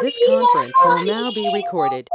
This conference will now be recorded.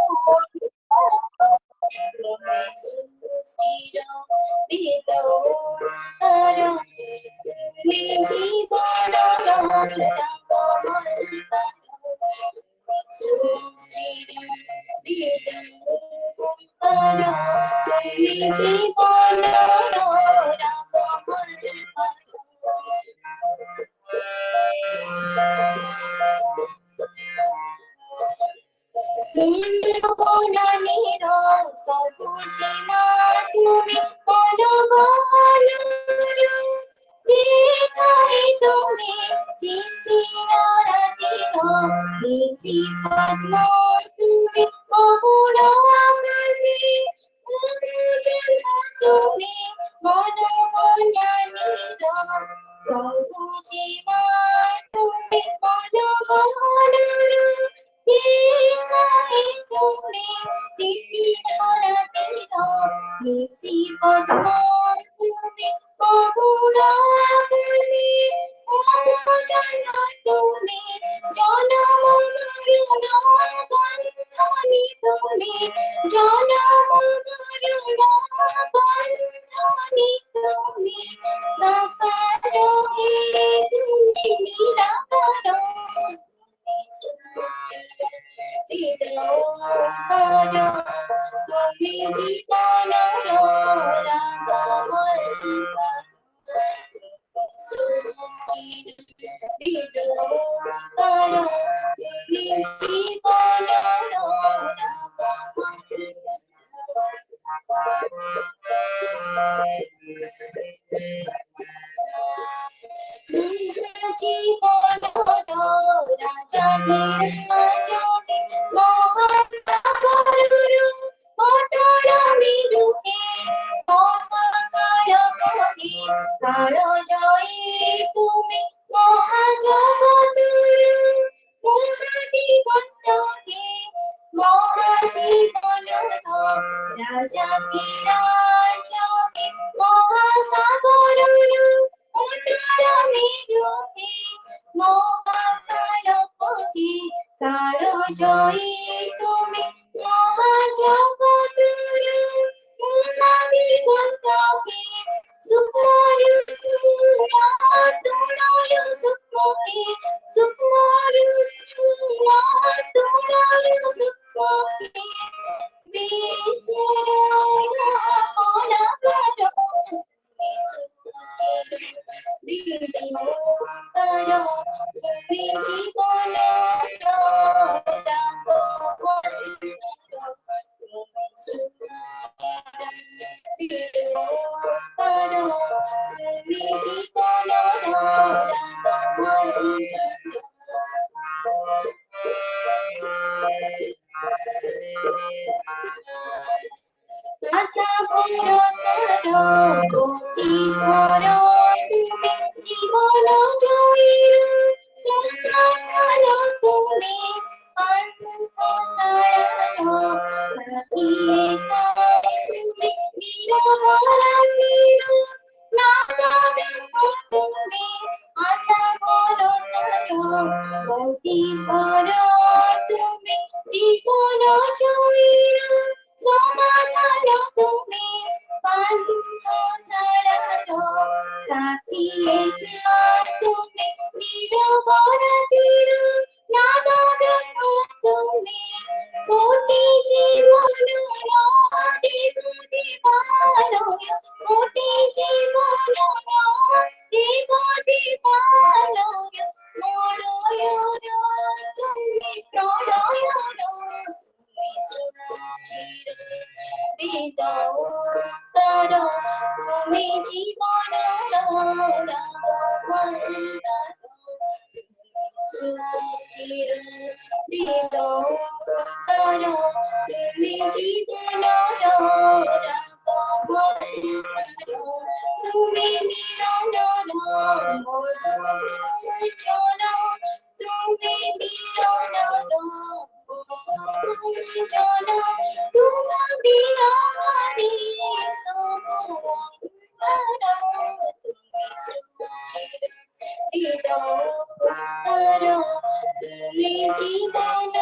জীবন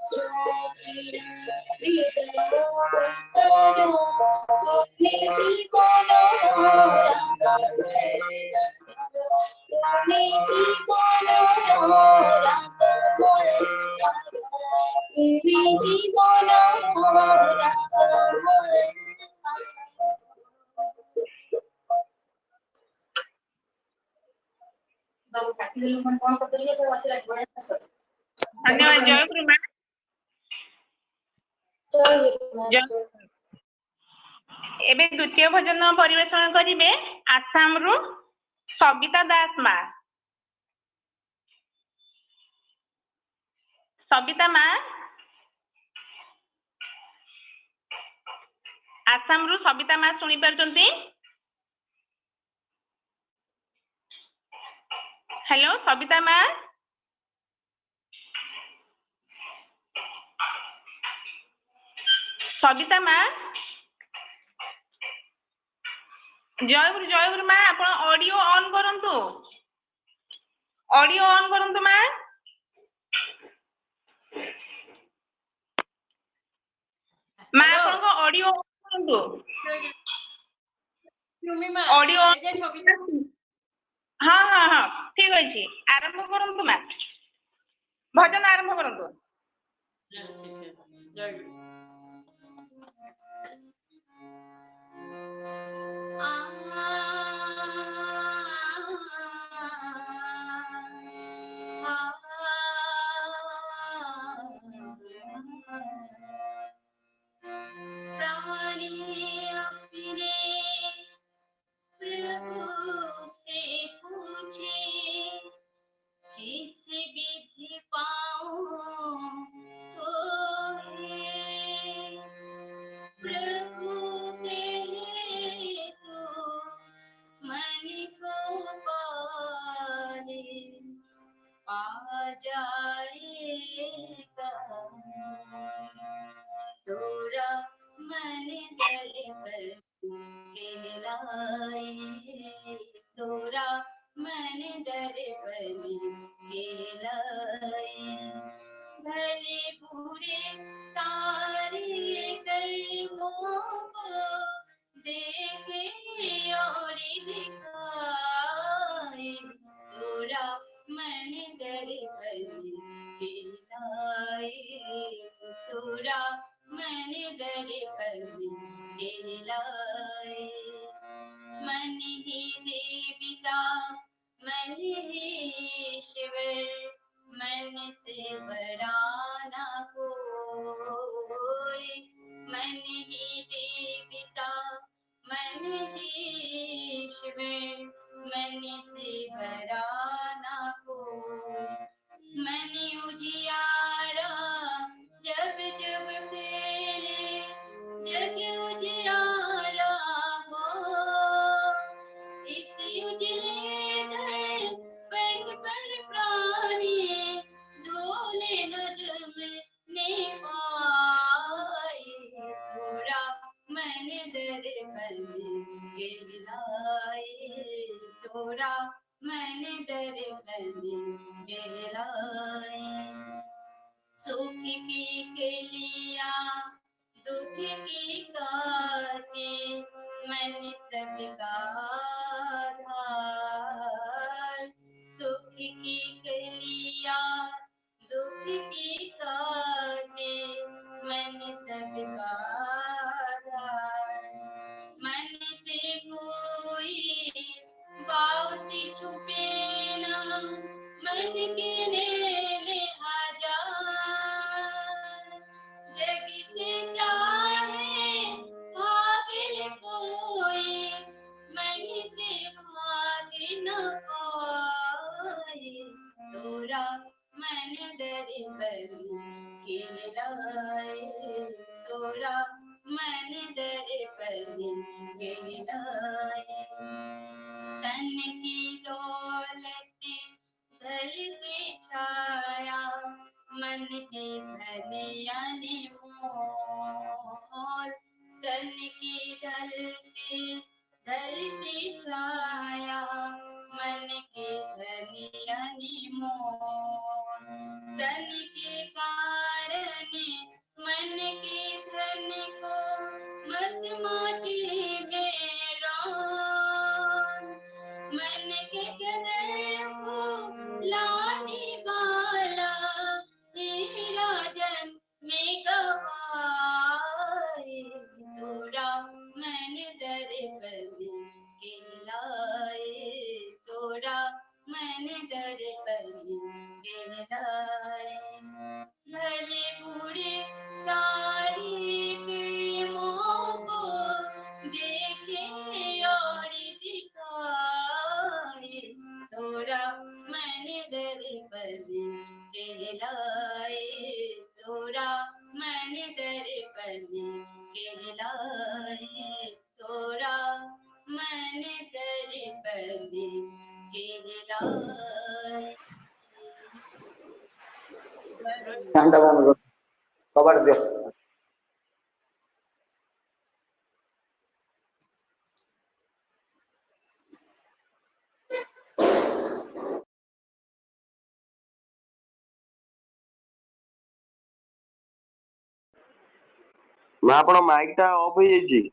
সৃষ্টির হৃদয় তুমি জীবন তুমি জীবন তুমি জীবন धन्यवाद। जय गुरु माँ। एबे द्वितीय भजन परिवेषण करिवे आसाम रु सबिता दास माँ। सबिता माँ आसाम रु सबिता माँ सुनी पारछंती? हेलो सबिता माँ। सबिता माँ जय गुरु माँ। आप ऑडियो ऑन करंतु। ऑडियो ऑन करंतु माँ। माँ आपको ऑडियो ऑन करंतु। ऑडियो हाँ हाँ हाँ ठीक अछि। आरंभ करंतु माँ। भजन आरंभ करंतु। प्रभु से पूछे किस विधि पाऊं तो प्रभु कहे तो मन को पाले पा जाएगा तोरा मन दरबार कहलाए तोरा मन दरबार कहलाए भले बुरे सारे कर्मों को देखे और दिखाए तोरा मन दरबार कहलाए तोरा मन दरबार कहलाए मन ही देवता मन ही ईश्वर मन से बड़ा ना कोई मन ही देवता मन ही ईश्वर मन से बड़ा ना कोई मन उजियारा जब जब फेरे जग उजियारा हो इस उजले धर पर प्राणी डोले न जमने पाए थोड़ा मन दरबार कहलाए थोड़ा मन दरबार कहलाए सुख की कलिया दुख की काटे मन सबका आधार सुख की कलिया दुख की काटे मन सबका आधार मन से कोई बात छुपे ना मन के लिहाजार जग से चाहे भागल कोई मन से भाग न पाए तोरा मन दरबार कहलाए तोरा मन दरबार कहलाए तन की दौलत धल के छाया मन के धन अनमोल तन की धलती छाया मन के धनी अनमोल तन के कारण मन के धन को मत माटी में रान मन के गदर को लाने वाला हे राजन में गवाए तोरा मन दर्पण के लाए तोरा मन दर्पण के लाए भले बुरे सारी फिल्मों को देखे और दिखाए तोरा मन दर्पण के लाए तोरा मन दर्पण के लाए तोरा मन दर्पण के लाए ह्यांड डाउन कवर दियो मैं आपण माइक टा ऑफ हो जाई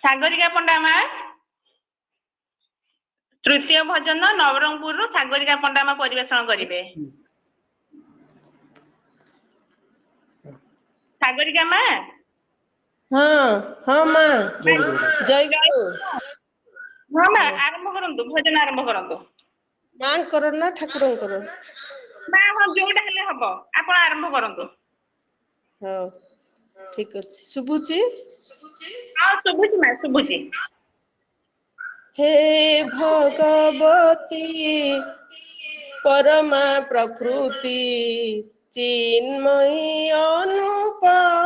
सागरिका पंडा मा तृतीय भजन नवरंगपुर सागरिका पंडा मा परिवेषण करिवे सागरिका मा हाँ हाँ माँ जय गुरु हाँ मा आरंभ करंतु भजन आरंभ करंतु माँ करो ना ठाकुर करो ना हाँ जोड़ा हेले हबो आपण आरंभ करंतु हाँ ठीक अच्छे शुभुची हाँ शुभुची मा शुभुची हे भगवती परमा प्रकृति चिन्मयी अनुपमा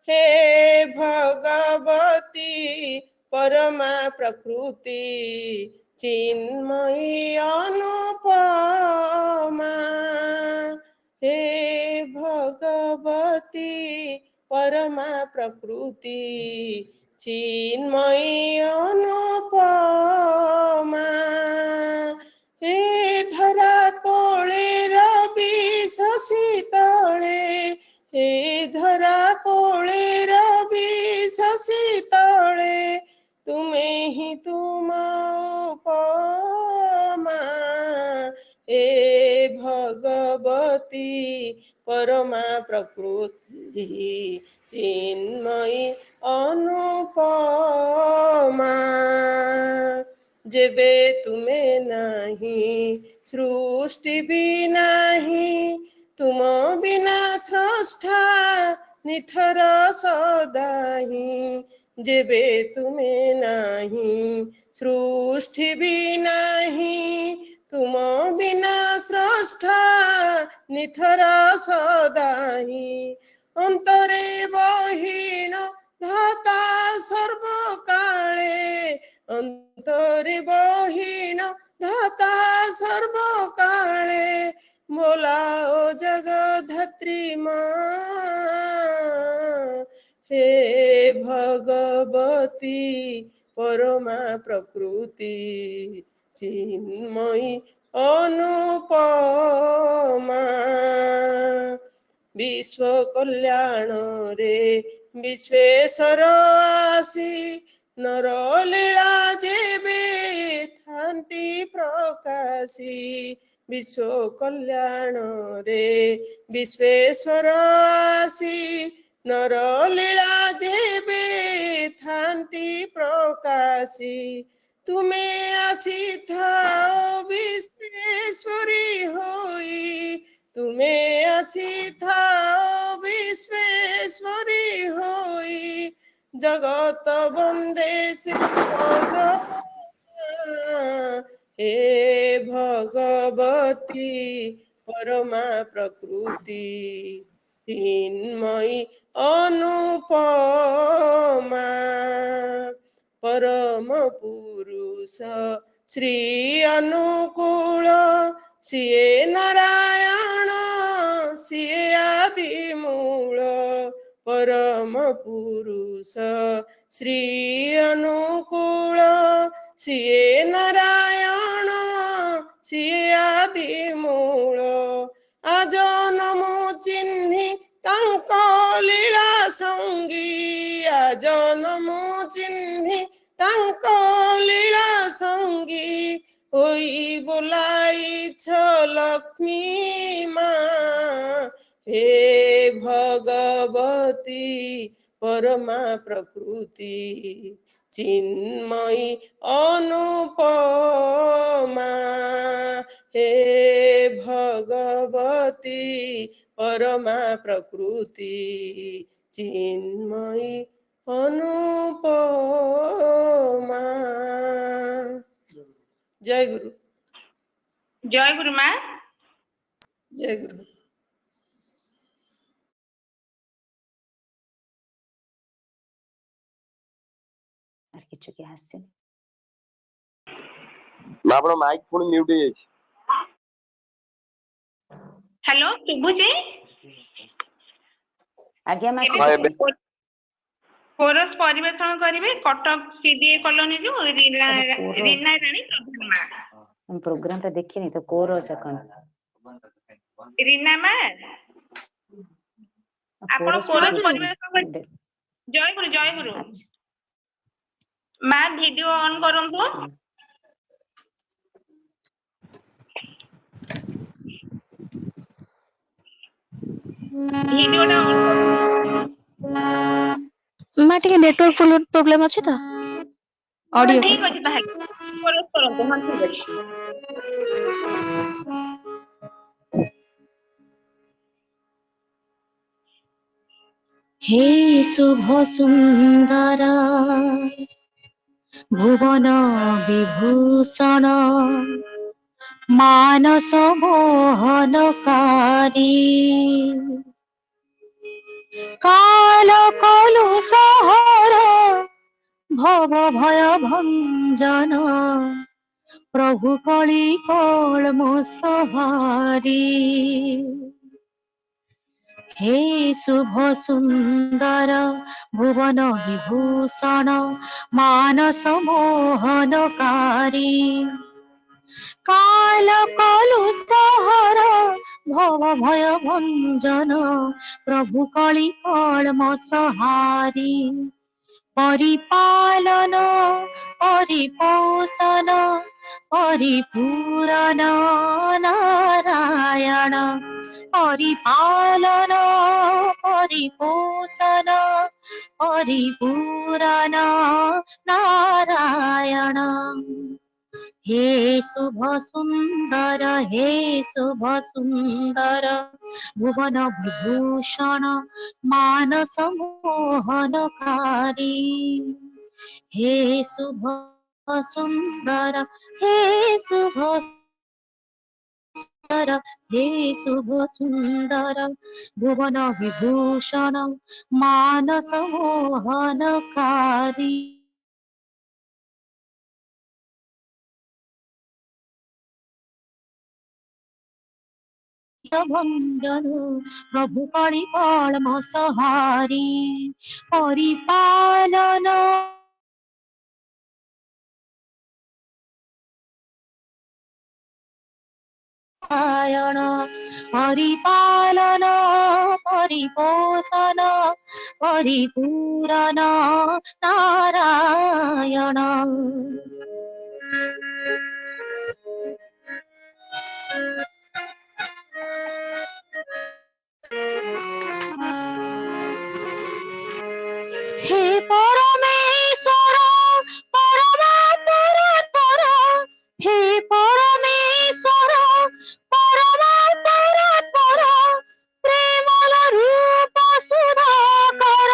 हे भगवती परमा प्रकृति चिन्मयी अनुपमा हे भगवती परमा प्रकृति चिन्मयी अनुपमा हे धरा कोळे रवि शशि तळे हे धरा कोळे रवि शशि तळे तुमे ही तुम उपमा हे भगवती परमा प्रकृति चिन्मयी अनुपमा जेबे तुमे नहीं सृष्टि भी नहीं तुम बिना स्रष्टा निथर सदाही जेबे तुमे नहीं सृष्टि भी नहीं तुम बिना स्रष्टा निथर सदाही अंतरे बहीन धाता सर्वकाले अंतरे बहीन धाता सर्वकाले बोलाओ जगद्धत्री माँ हे भगवती परमा प्रकृति चिन्मयी अनुपमा विश्व कल्याण रे विश्वेश्वर आसी नर लीला जेबे थांती प्रकाशी विश्व कल्याण रे विश्वेश्वर आसी नर लीला जेबे थांती प्रकाशी तुमे आसी थाओ विश्वेश्वरी होई तुमे आसी थाओ विश्वेश्वरी होई जगत वंदे श्री हे भगवती परमा प्रकृति चिन्मयी अनुपमा परम पुरुष श्री अनुकूल ସିଏ ନାରାୟଣ ସିଏ ଆଦି ମୂଳ ପରମ ପୁରୁଷ ଶ୍ରୀ ଅନୁକୂଳ ସିଏ ନାରାୟଣ ସିଏ ଆଦି ମୂଳ ଆଜନ ମୁଁ ଚିହ୍ନି ତାଙ୍କ ଲୀଳା ସଙ୍ଗୀ ଆଜନ ମୁଁ ଚିହ୍ନି ତାଙ୍କ ଲୀଳା ସଙ୍ଗୀ ହୋଇ ବୋଲାଇଛ ଲକ୍ଷ୍ମୀ ମା ହେ ଭଗବତୀ ପରମା ପ୍ରକୃତି ଚିନ୍ମୟୀ ଅନୁପମା हे भगवती परमा प्रकृति चिन्मयी अनुपमा। जय गुरु जय गुरु माँ। जय गुरु। আর কিছু কি আসছে? ମା ଆପଣ ମାଇକ୍ ପୁଣି ମ୍ୟୁଟ୍ ହେଇଯାଇଛି। हेलो शुभुजी ଆଜ୍ଞା ମା ହଁ, ଏବେ कोरस परिवेषण करिवे कटक सीडीए कॉलोनी जो रीना रानी प्रधान माँ। प्रोग्राम टा देखिनी तो कोरस कौन रीना माँ आपण कोरस परिवेषण जय गुरु माँ वीडियो ऑन करंतु वीडियोटा ऑन माँ टिके नेटवर्क प्रॉब्लम अछि त ऑडियो ठीक अछि ताहे कोरस करंतु हां ठीक अछि। हे शुभ सुंदर भुवन विभूषण मानस मोहनकारी काल कलु सहर भव भय भंजन प्रभु कली कलम सहारी हे शुभ सुंदर भुवन विभूषण मानस मोहनकारी काल कलु सहर भव भय भंजन प्रभु कली कलम सहारी परिपालन परिपोषण परिपूरण नारायण परिपालन परिपोषण परिपूरण नारायण हे शुभ सुंदर भुवन विभूषण मानस मोहनकारी हे शुभ सुंदर हे शुभ सुंदर भुवन विभूषण मानस मोहनकारी भंजन प्रभु कली कलम सहारी परिपालन नारायण परिपालन परिपोषण परिपूरण नारायण हे परमेश्वर परमात्पर हे परमेश्वर परमात्पर प्रेमल रूप सुधाकर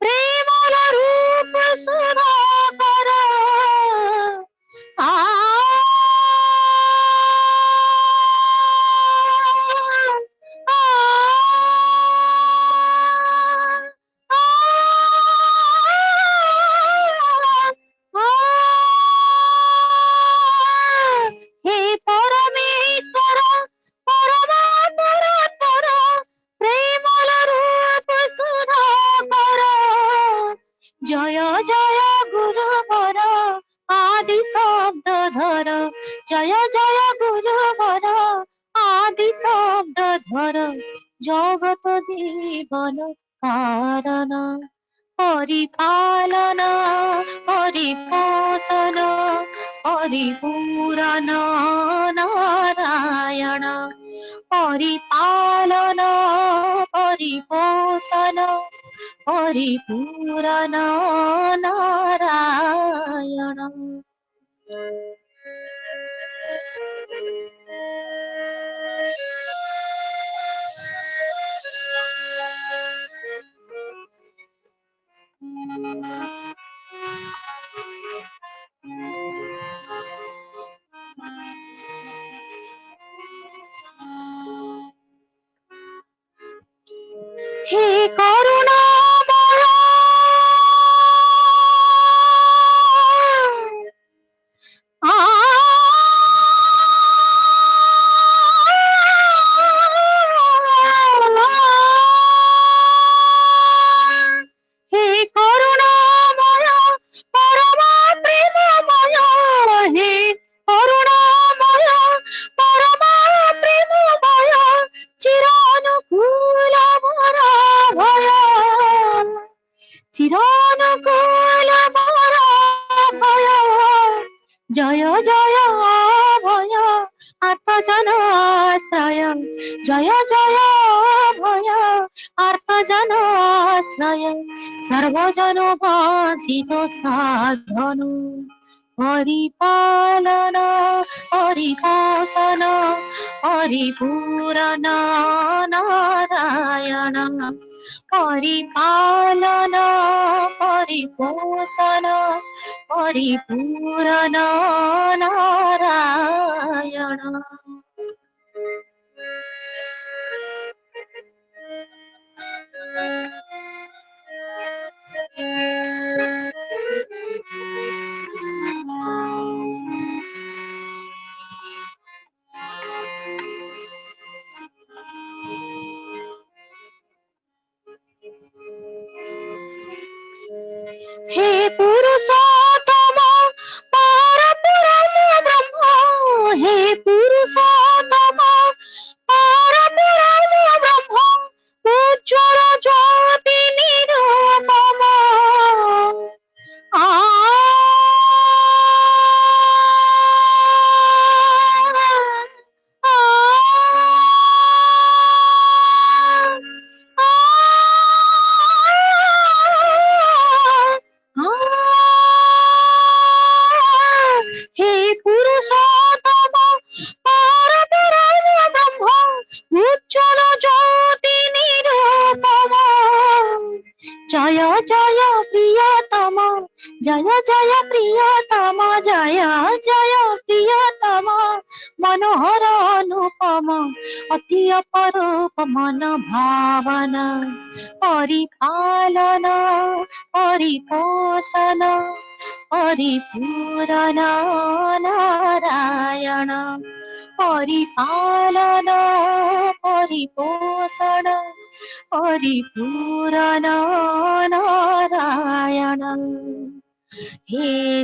प्रेमल रूप सुधाकर जय जय गुरुवर आदि शब्द धर जय जय गुरुवर आदि शब्द धर जगत जीवन कारण परिपालन परिपोषण परिपूरण नारायण परिपालन परिपोषण परिपूरण नारायण। हे करुणामय हे करुणामय परमा प्रेममय हे करुणामय परमा प्रेममय चिरानुकूल मोरा भय चिरानुकूल मोरा भय जय जय भय आर्तजन आश्रय जय जय भय आर्तजन आश्रय सर्वजन बांछित साधन परिपालन परिपोषण परिपूरण नारायण परिपालन परिपोषण परिपूरण नारायण। हे पुरुषोत्तम परब्रह्म ब्रह्म हे पुरुषोत्तम परब्रह्म ब्रह्म उज्ज्वल ज्योति निरुपम हे पुरुषोत्तम परब्रह्म ब्रह्म उज्ज्वल ज्योति निरुपम जय जय प्रियतम जय जय प्रियतम जय जय प्रियतम मनोहर अनुपम अति अपरूप मन भावना परिपालन परिपोषण परिपूरण नारायण परिपालन परिपोषण परिपूरण नारायण। हे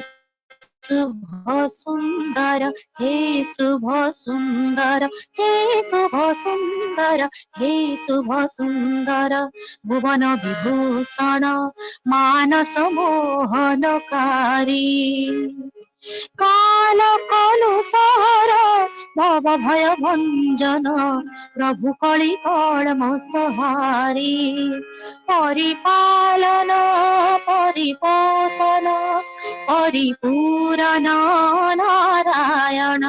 शुभ सुंदर हे शुभ सुंदर हे शुभ सुंदर हे शुभ सुंदर भुवन विभूषण मानस मोहनकारी काल कलुषहर भव भय भंजन प्रभु कଳି कलम सहारी परिपालन परिपोषण परिपूरण नारायण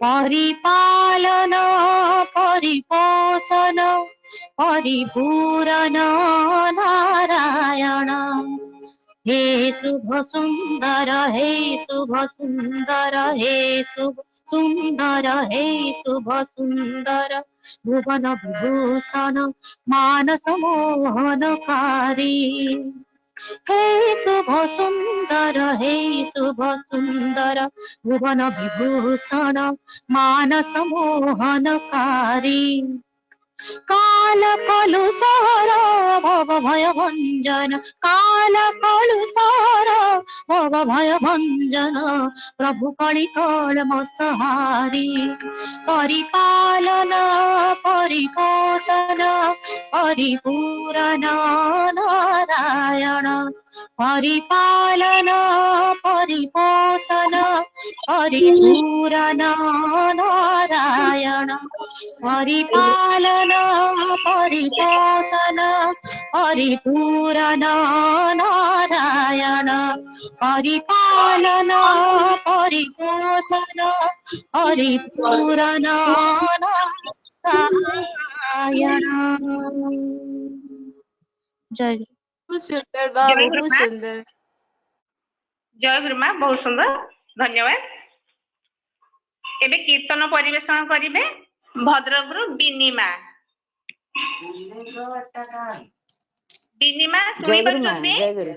परिपालन परिपोषण परिपूरण नारायण। हे शुभ सुंदर हे शुभ सुंदर हे शुभ सुंदर हे शुभ सुंदर भुवन विभूषण मानस मोहनकारी हे शुभ सुंदर हे शुभ सुंदर भुवन विभूषण मानस मोहनकारी काल कलुषहर भव भव भय भञ्जन काल कलुषार भव भय भञ्जन प्रभु कଳି कलम संहारी परिपालन परिपोषण परिपूरण नारायण परिपालन परिपोषण परिपूरण नारायण परिपालन परिपोषण परिपूरण नारायण परिपालन परिपोषण परिपूरण नारायण। जय गुरु। बहुत सुंदर बा, जय बहुत गुरुमा सुंदर। जय गुरुमा बहुत सुंदर धन्यवाद। एबे कीर्तन परिवेषण करिवे भद्रकରୁ बिनिमा। बिनिमा जय सुनी गुरु माँ पारुଛନ୍ତି? जय गुरु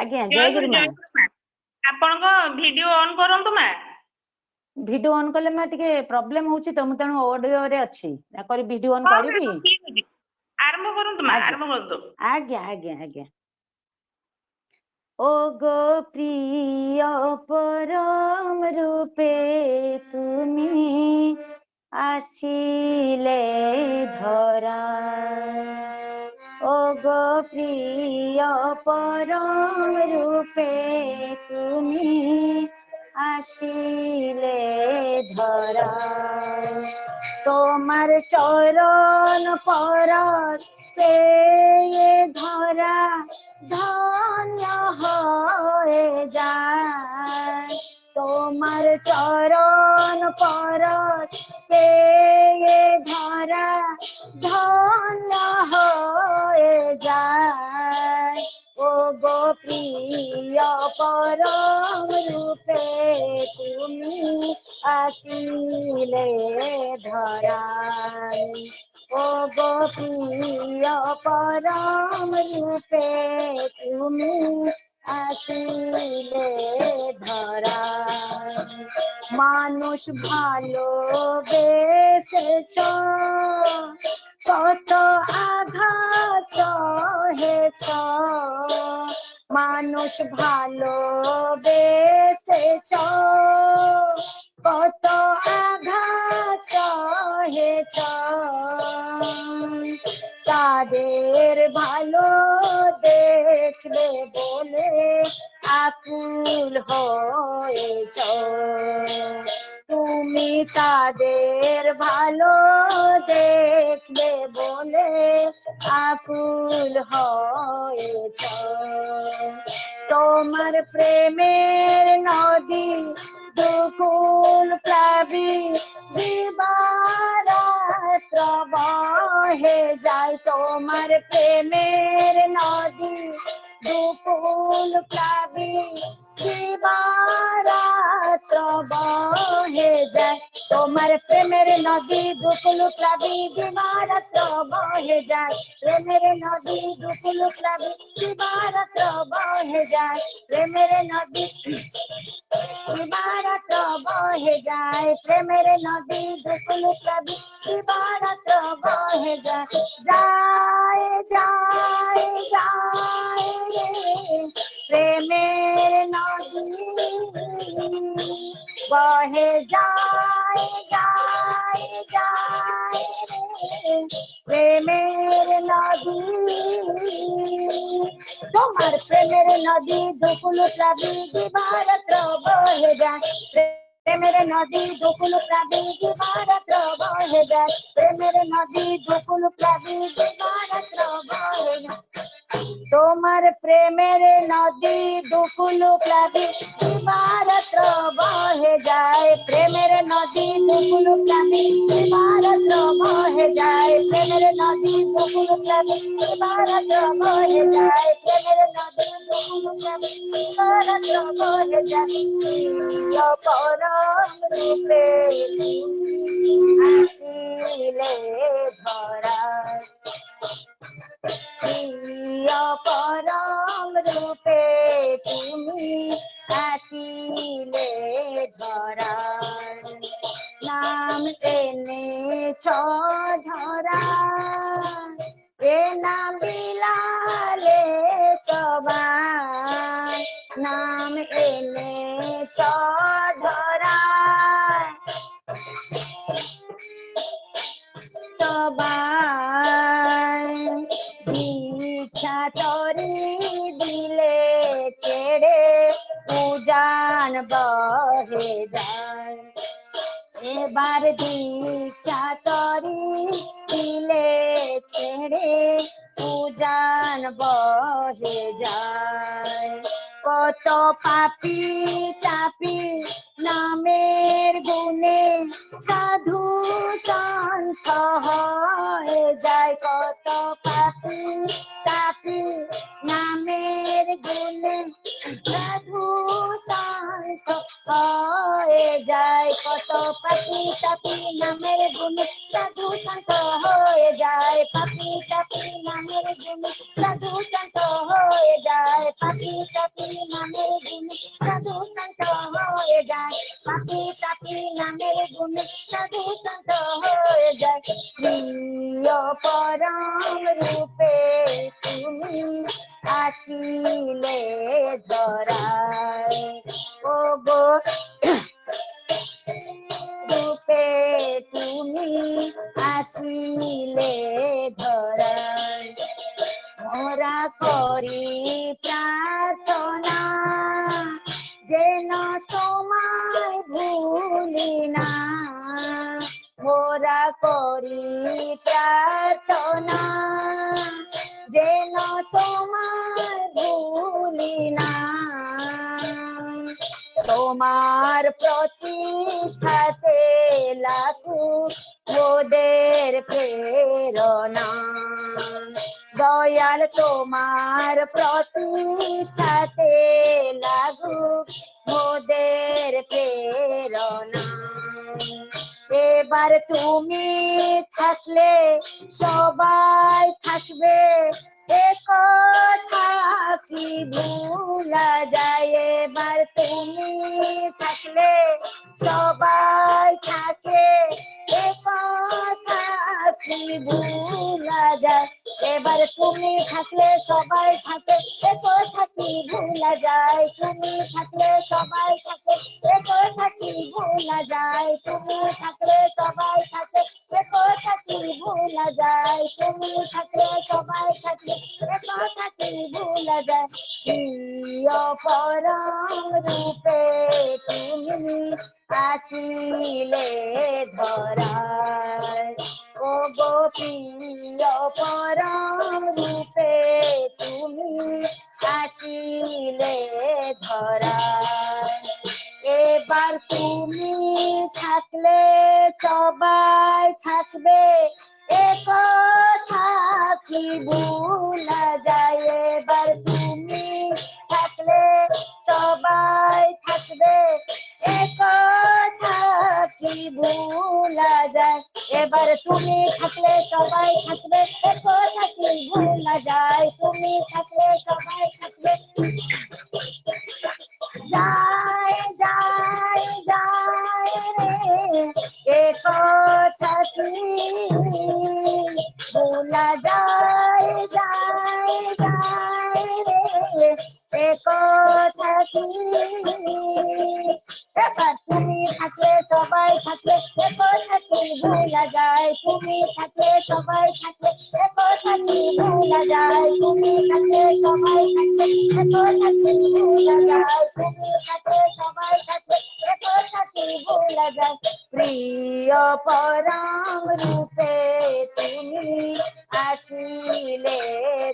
आज्ञा जय जय गुरु गुरु माँ गुरुमा। ଆପଣଙ୍କ ଭିडिଓ ଅନ୍ କରନ୍ତୁ ମା। भिडियो ऑन कले माँ टिके प्रॉब्लम होची तो मु तेणु ऑडियो रे अछि करी भिडियो ऑन ହଁ करिवि ହଁ ଠିକ ଅଛି ଆରମ୍भ କରନ୍ତୁ ମା आज्ञा ଆରମ୍भ କରନ୍ତୁ। आज्ञा आज्ञा आज्ञा ओ गो प्रिय परम रूपे तुमी आसिले धरा ओ गो प्रिय परम रूपे तुमी आसिले धरा তোমার চরণ পরশ পেয়ে ধরা ধন্য হয়ে যায় তোমার চরণ পরশ পেয়ে ধরা ধন্য হয়ে যায় ও গো প্রিয় পরম রূপে তুমি আসিলে ধরায় ও গো প্রিয় পরম রূপে তুমি আসিলে ধরায় মানুষ ভালোবেসেছ কত আঘাত সহেছ মানুষ ভালোবেসেছ কত আঘাত সহেছ তাদের ভালো দেখলে বলে আকুল হয়েছ তুমি তাদের ভালো দেখলে বলে আকুল হয়েছ তোমার প্রেমের নদী দুকুল প্লাবী দিবারাত্র বহে যায় তোমার প্রেমের নদী দুকুল প্লাবী দিবারাত্র বহে যায় তোমার প্রেমের নদী দুকুল প্লাবী দিবারাত্র বহে যায় প্রেমের নদী দুকুল প্লাবী দিবারাত্র বহে যায় প্রেমের নদী দিবারাত্র বহে যায় প্রেমের নদী দুকুল প্লাবী দিবারাত্র বহে যায় যায় যায় যায় রে প্রেমের নদী বহে যায় যায় যায় রে প্রেমের নদী তোমার প্রেমের নদী দুকুল প্লাবী দিবারাত্র বহে যায় প্রেমের নদী দুকুল প্লাবী দিবারাত্র বহে যায় প্রেমের নদী দুকুল প্লাবী দিবারাত্র বহে যায় তোমার প্রেমের নদী দুকুল প্লাবী দিবারাত্র বহে যায় প্রেমের নদী দুকুল প্লাবী দিবারাত্র বহে যায় প্রেমের নদী দুকুল প্লাবী দিবারাত্র বহে যায় প্রেমের নদী দুকুল প্লাবী দিবারাত্র বহে যায় পরম রূপে আসিলে ধরায় প্রিয় পরম রূপে তুমি আসিলে ধরায় নাম এনেছ ধরা এ নাম বিলাস जान बहे जाए এবার দীক্ষা তরি দিলে ছেড়ে উজান বহে যায় কত পাপি তাপি নামের গুণে সাধু সন্ত হয়ে যায় কত পাপি তাপি নামের গুণে সাধু সন্ত হয়ে যায় কত পাপি তাপি নামের গুণে সাধু সন্ত হয়ে যায় পাপি তাপি নামের গুণে সাধু সন্ত হয়ে যায় পাপি তাপি নামের গুণে সাধু সন্ত হয়ে যায় পাপি তাপি নামের গুণে সাধু সন্ত হয়ে যায় প্রিয় পরম রূপে তুমি আসিলে ধরায় ও গো রূপে তুমি আসিলে ধরায় মোরা করি প্রার্থনা যেন তোমায় ভুলি না মোরা করি প্রার্থনা যেন তোমায় ভুলি না তোমার প্রতিষ্ঠাতে লাগু মোদের প্রেরণা দয়াল তোমার প্রতিষ্ঠাতে লাগু মোদের প্রেরণা এবার তুমি থাকলে সবাই থাকবে এ কথা কি ভুলা যায় এবার তুমি থাকলে সবাই থাকে এ কথা কি ভুলা যায় এবার তুমি থাকলে সবাই থাকে এ কথা কি ভুলা যায় তুমি থাকলে সবাই থাকে এ কথা কি ভুলা যায় তুমি থাকলে সবাই থাকে এ কথা কি ভুলা যায় তুমি থাকলে সবাই থাকে এ কথা কি ভুলা যায় প্রিয় পরম রূপে তুমি আসিলে ধরায় ও গো প্রিয় পরম রূপে তুমি আসিলে ধরায় এবার তুমি থাকলে সবাই থাকবে এ কথা কি ভুলা যায় এবার তুমি থাকলে সবাই থাকবে এ কথা কি ভুলা যায় এবার তুমি থাকলে সবাই থাকবে এ কথা কি ভুলা যায় তুমি থাকলে সবাই থাকবে যায় যায় যায় রে এ কথা কি ভুলা যায় যায় যায় রে এ কথা কি এবার তুমি থাকলে সবাই থাকলে এ কথা কি ভুলা যায় তুমি থাকলে সবাই থাকলে এ কথা কি ভুলা যায় তুমি থাকলে সবাই থাকলে এ কথা কি ভুলা যায় তুমি থাকলে সবাই থাকলে এ কথা কি ভুলা যায় প্রিয় পরম রূপে তুমি আসিলে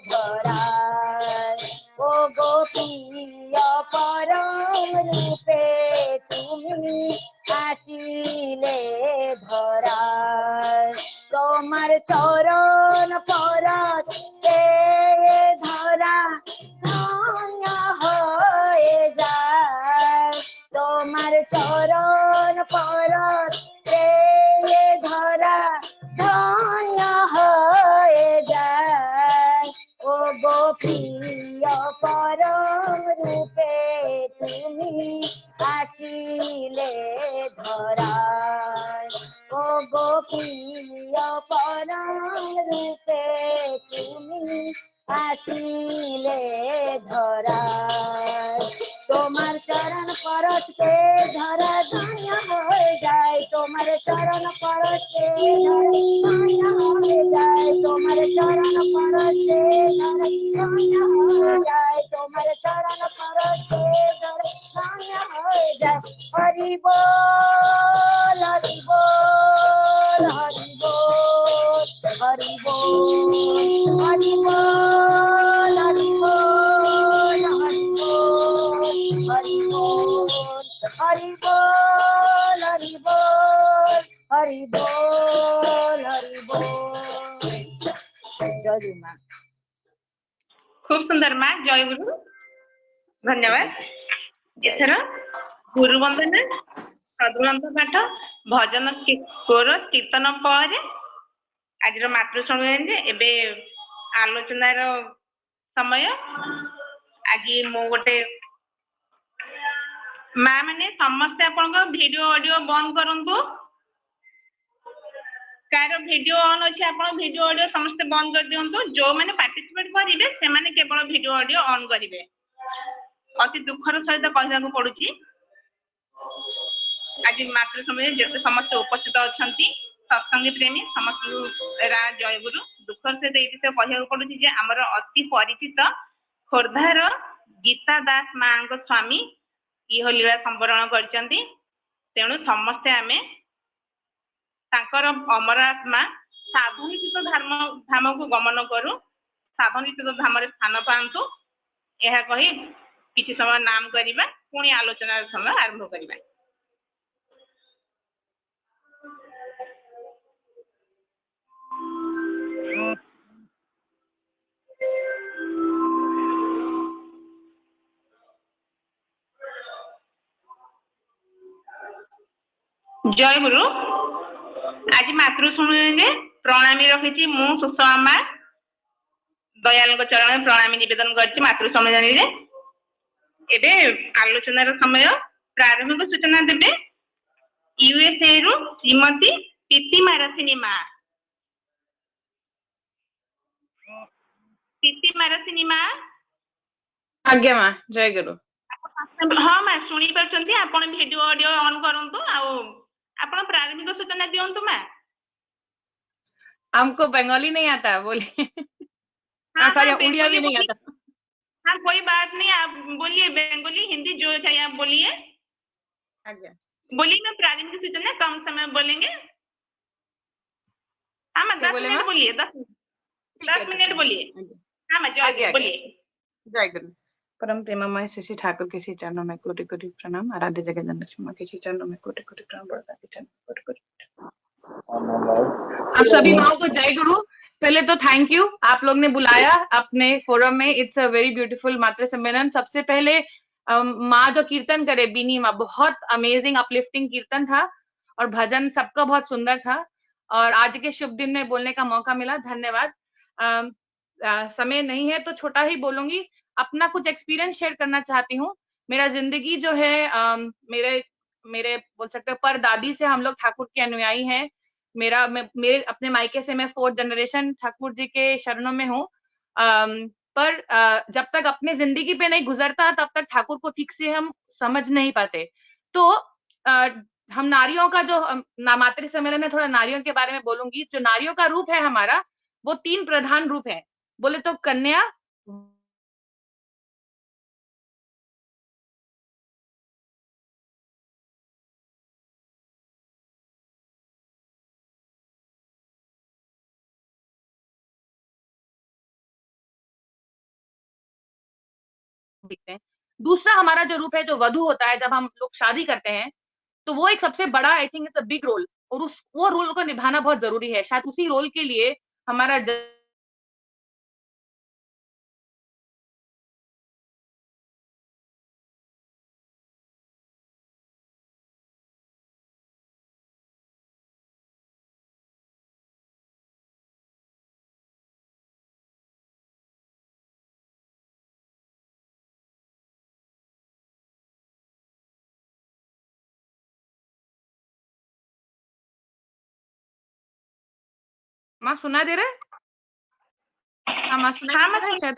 ধরায় ও গো প্রিয় পরম রূপে তুমি আসিলে ধরায় তোমার চরণ পরশ ধরা ধন্য হয়ে যায় তোমার চরণ পরশ ধরা ধন্য হয়ে যায় ও গো প্রিয় পরম রূপে তুমি আসিলে ধরায় ও গো প্রিয় পরম রূপে তুমি আসিলে ধরায় তোমার চরণ পরশকে ধরা ধন্য হয়ে যায় তোমার চরণ পরশকে ধন্য হয়ে যায় তোমার চরণ পরশকে ধন্য হয়ে যায় তোমার চরণ পরশকে ধন্য হয়ে बहे जाए। हरि बोल हरि बोल हरि बोल हरि बोल हरि बोल हरि बोल हरि बोल हरि बोल हरि बोल हरि बोल हरि बोल हरि बोल। जय गुरु माँ। खूब सुंदर माँ, जय गुरु, धन्यवाद। एथर गुरु वंदना, सद्ग्रंथ पाठ, भजन स्कोर, कीर्तन पर आज मातृ सम्मेलन एबे आलोचनार समय। आज मो गोटे माँ मैंने समस्ते आपन वीडियो ऑडियो बंद करंतु। कार वीडियो ऑन अच्छे आप वीडियो ऑडियो समस्त बंद कर दिंतु। जो मैंने पार्टिसिपेट करेंगे से मैंने केवल वीडियो ऑडियो ऑन करेंगे। अति दुखर सहित कहना पड़ुची आज मातृ समय जिते समस्त उपस्थित अच्छा सत्संगी प्रेमी समस्त जय गुरु। दुखर सहित ये कहना पड़ुची जे आमर अति परिचित खोर्धार गीता दास माँ स्वामी इह लीला संवरण करछंती। तेणु समस्ते आमे तांकर अमर आत्मा साधुनित धाम को गमन करू, साधुनित धाम स्थान पातु। यह कही किसी समय नाम करवा, पुणी आलोचना समय आरंभ करवा। जय गुरु। आज मातृ सुने प्रणामी रखी मु सुषमा दयाल चरण प्रणामी निवेदन कर मातृ सम्मेलन। एबे आलोचनार समय प्रारंभिक सूचना देवे यूएसए रु श्रीमती प्रीति मारसिनी माँ। प्रीति मारसिनी माँ। आज्ञा माँ, जय गुरु। हाँ माँ शुणी पार्टी। आपण वीडियो ऑडियो ऑन करंतु। आपण प्रारंभिक सूचना दियंतु माँ। हमको बंगाली नहीं आता, बोलिए। हाँ सॉरी, उड़िया भी नहीं आता। हाँ कोई बात नहीं, आप बोलिए बंगाली हिंदी जो चाहिए आप बोलिए। बोलिए। मैं प्रारंभिक सूचना कम समय बोलेंगे। हाँ मैं 10 मिनट बोलिए। 10 मिनट बोलिए। हाँ मैं जय बोलिए। जय गुरु। परम प्रेममय श्री ठाकुर के श्री चरणों में कोटि कोटि प्रणाम। आराध्य जगत लक्ष्मी के श्री चरणों में कोटि कोटि प्रणाम। बड़का के चरणों में कोटि कोटि आप सभी माओ को जय गुरु। पहले तो थैंक यू, आप लोग ने बुलाया अपने फोरम में। इट्स अ वेरी ब्यूटीफुल मातृ सम्मेलन। सबसे पहले माँ जो कीर्तन करे, बीनी माँ, बहुत अमेजिंग अपलिफ्टिंग कीर्तन था और भजन सबका बहुत सुंदर था। और आज के शुभ दिन में बोलने का मौका मिला, धन्यवाद। समय नहीं है तो छोटा ही बोलूंगी। अपना कुछ एक्सपीरियंस शेयर करना चाहती हूँ। मेरा जिंदगी जो है मेरे बोल सकते हो पर दादी से हम लोग ठाकुर के अनुयायी हैं। मेरे अपने मायके से मैं 4th जनरेशन ठाकुर जी के शरणों में हूँ। पर जब तक अपने जिंदगी पे नहीं गुजरता तब तक ठाकुर को ठीक से हम समझ नहीं पाते। तो हम नारियों का जो मातृ सम्मेलन में थोड़ा नारियों के बारे में बोलूंगी। जो नारियों का रूप है हमारा, वो 3 प्रधान रूप है। बोले तो कन्या, दिखते हैं। दूसरा हमारा जो रूप है जो वधु होता है, जब हम लोग शादी करते हैं तो वो एक सबसे बड़ा, I think it's a big role, और वो रोल को निभाना बहुत जरूरी है। शायद उसी रोल के लिए हमारा माँ सुना दे रहा है? हाँ माँ सुना दे रहा है शायद।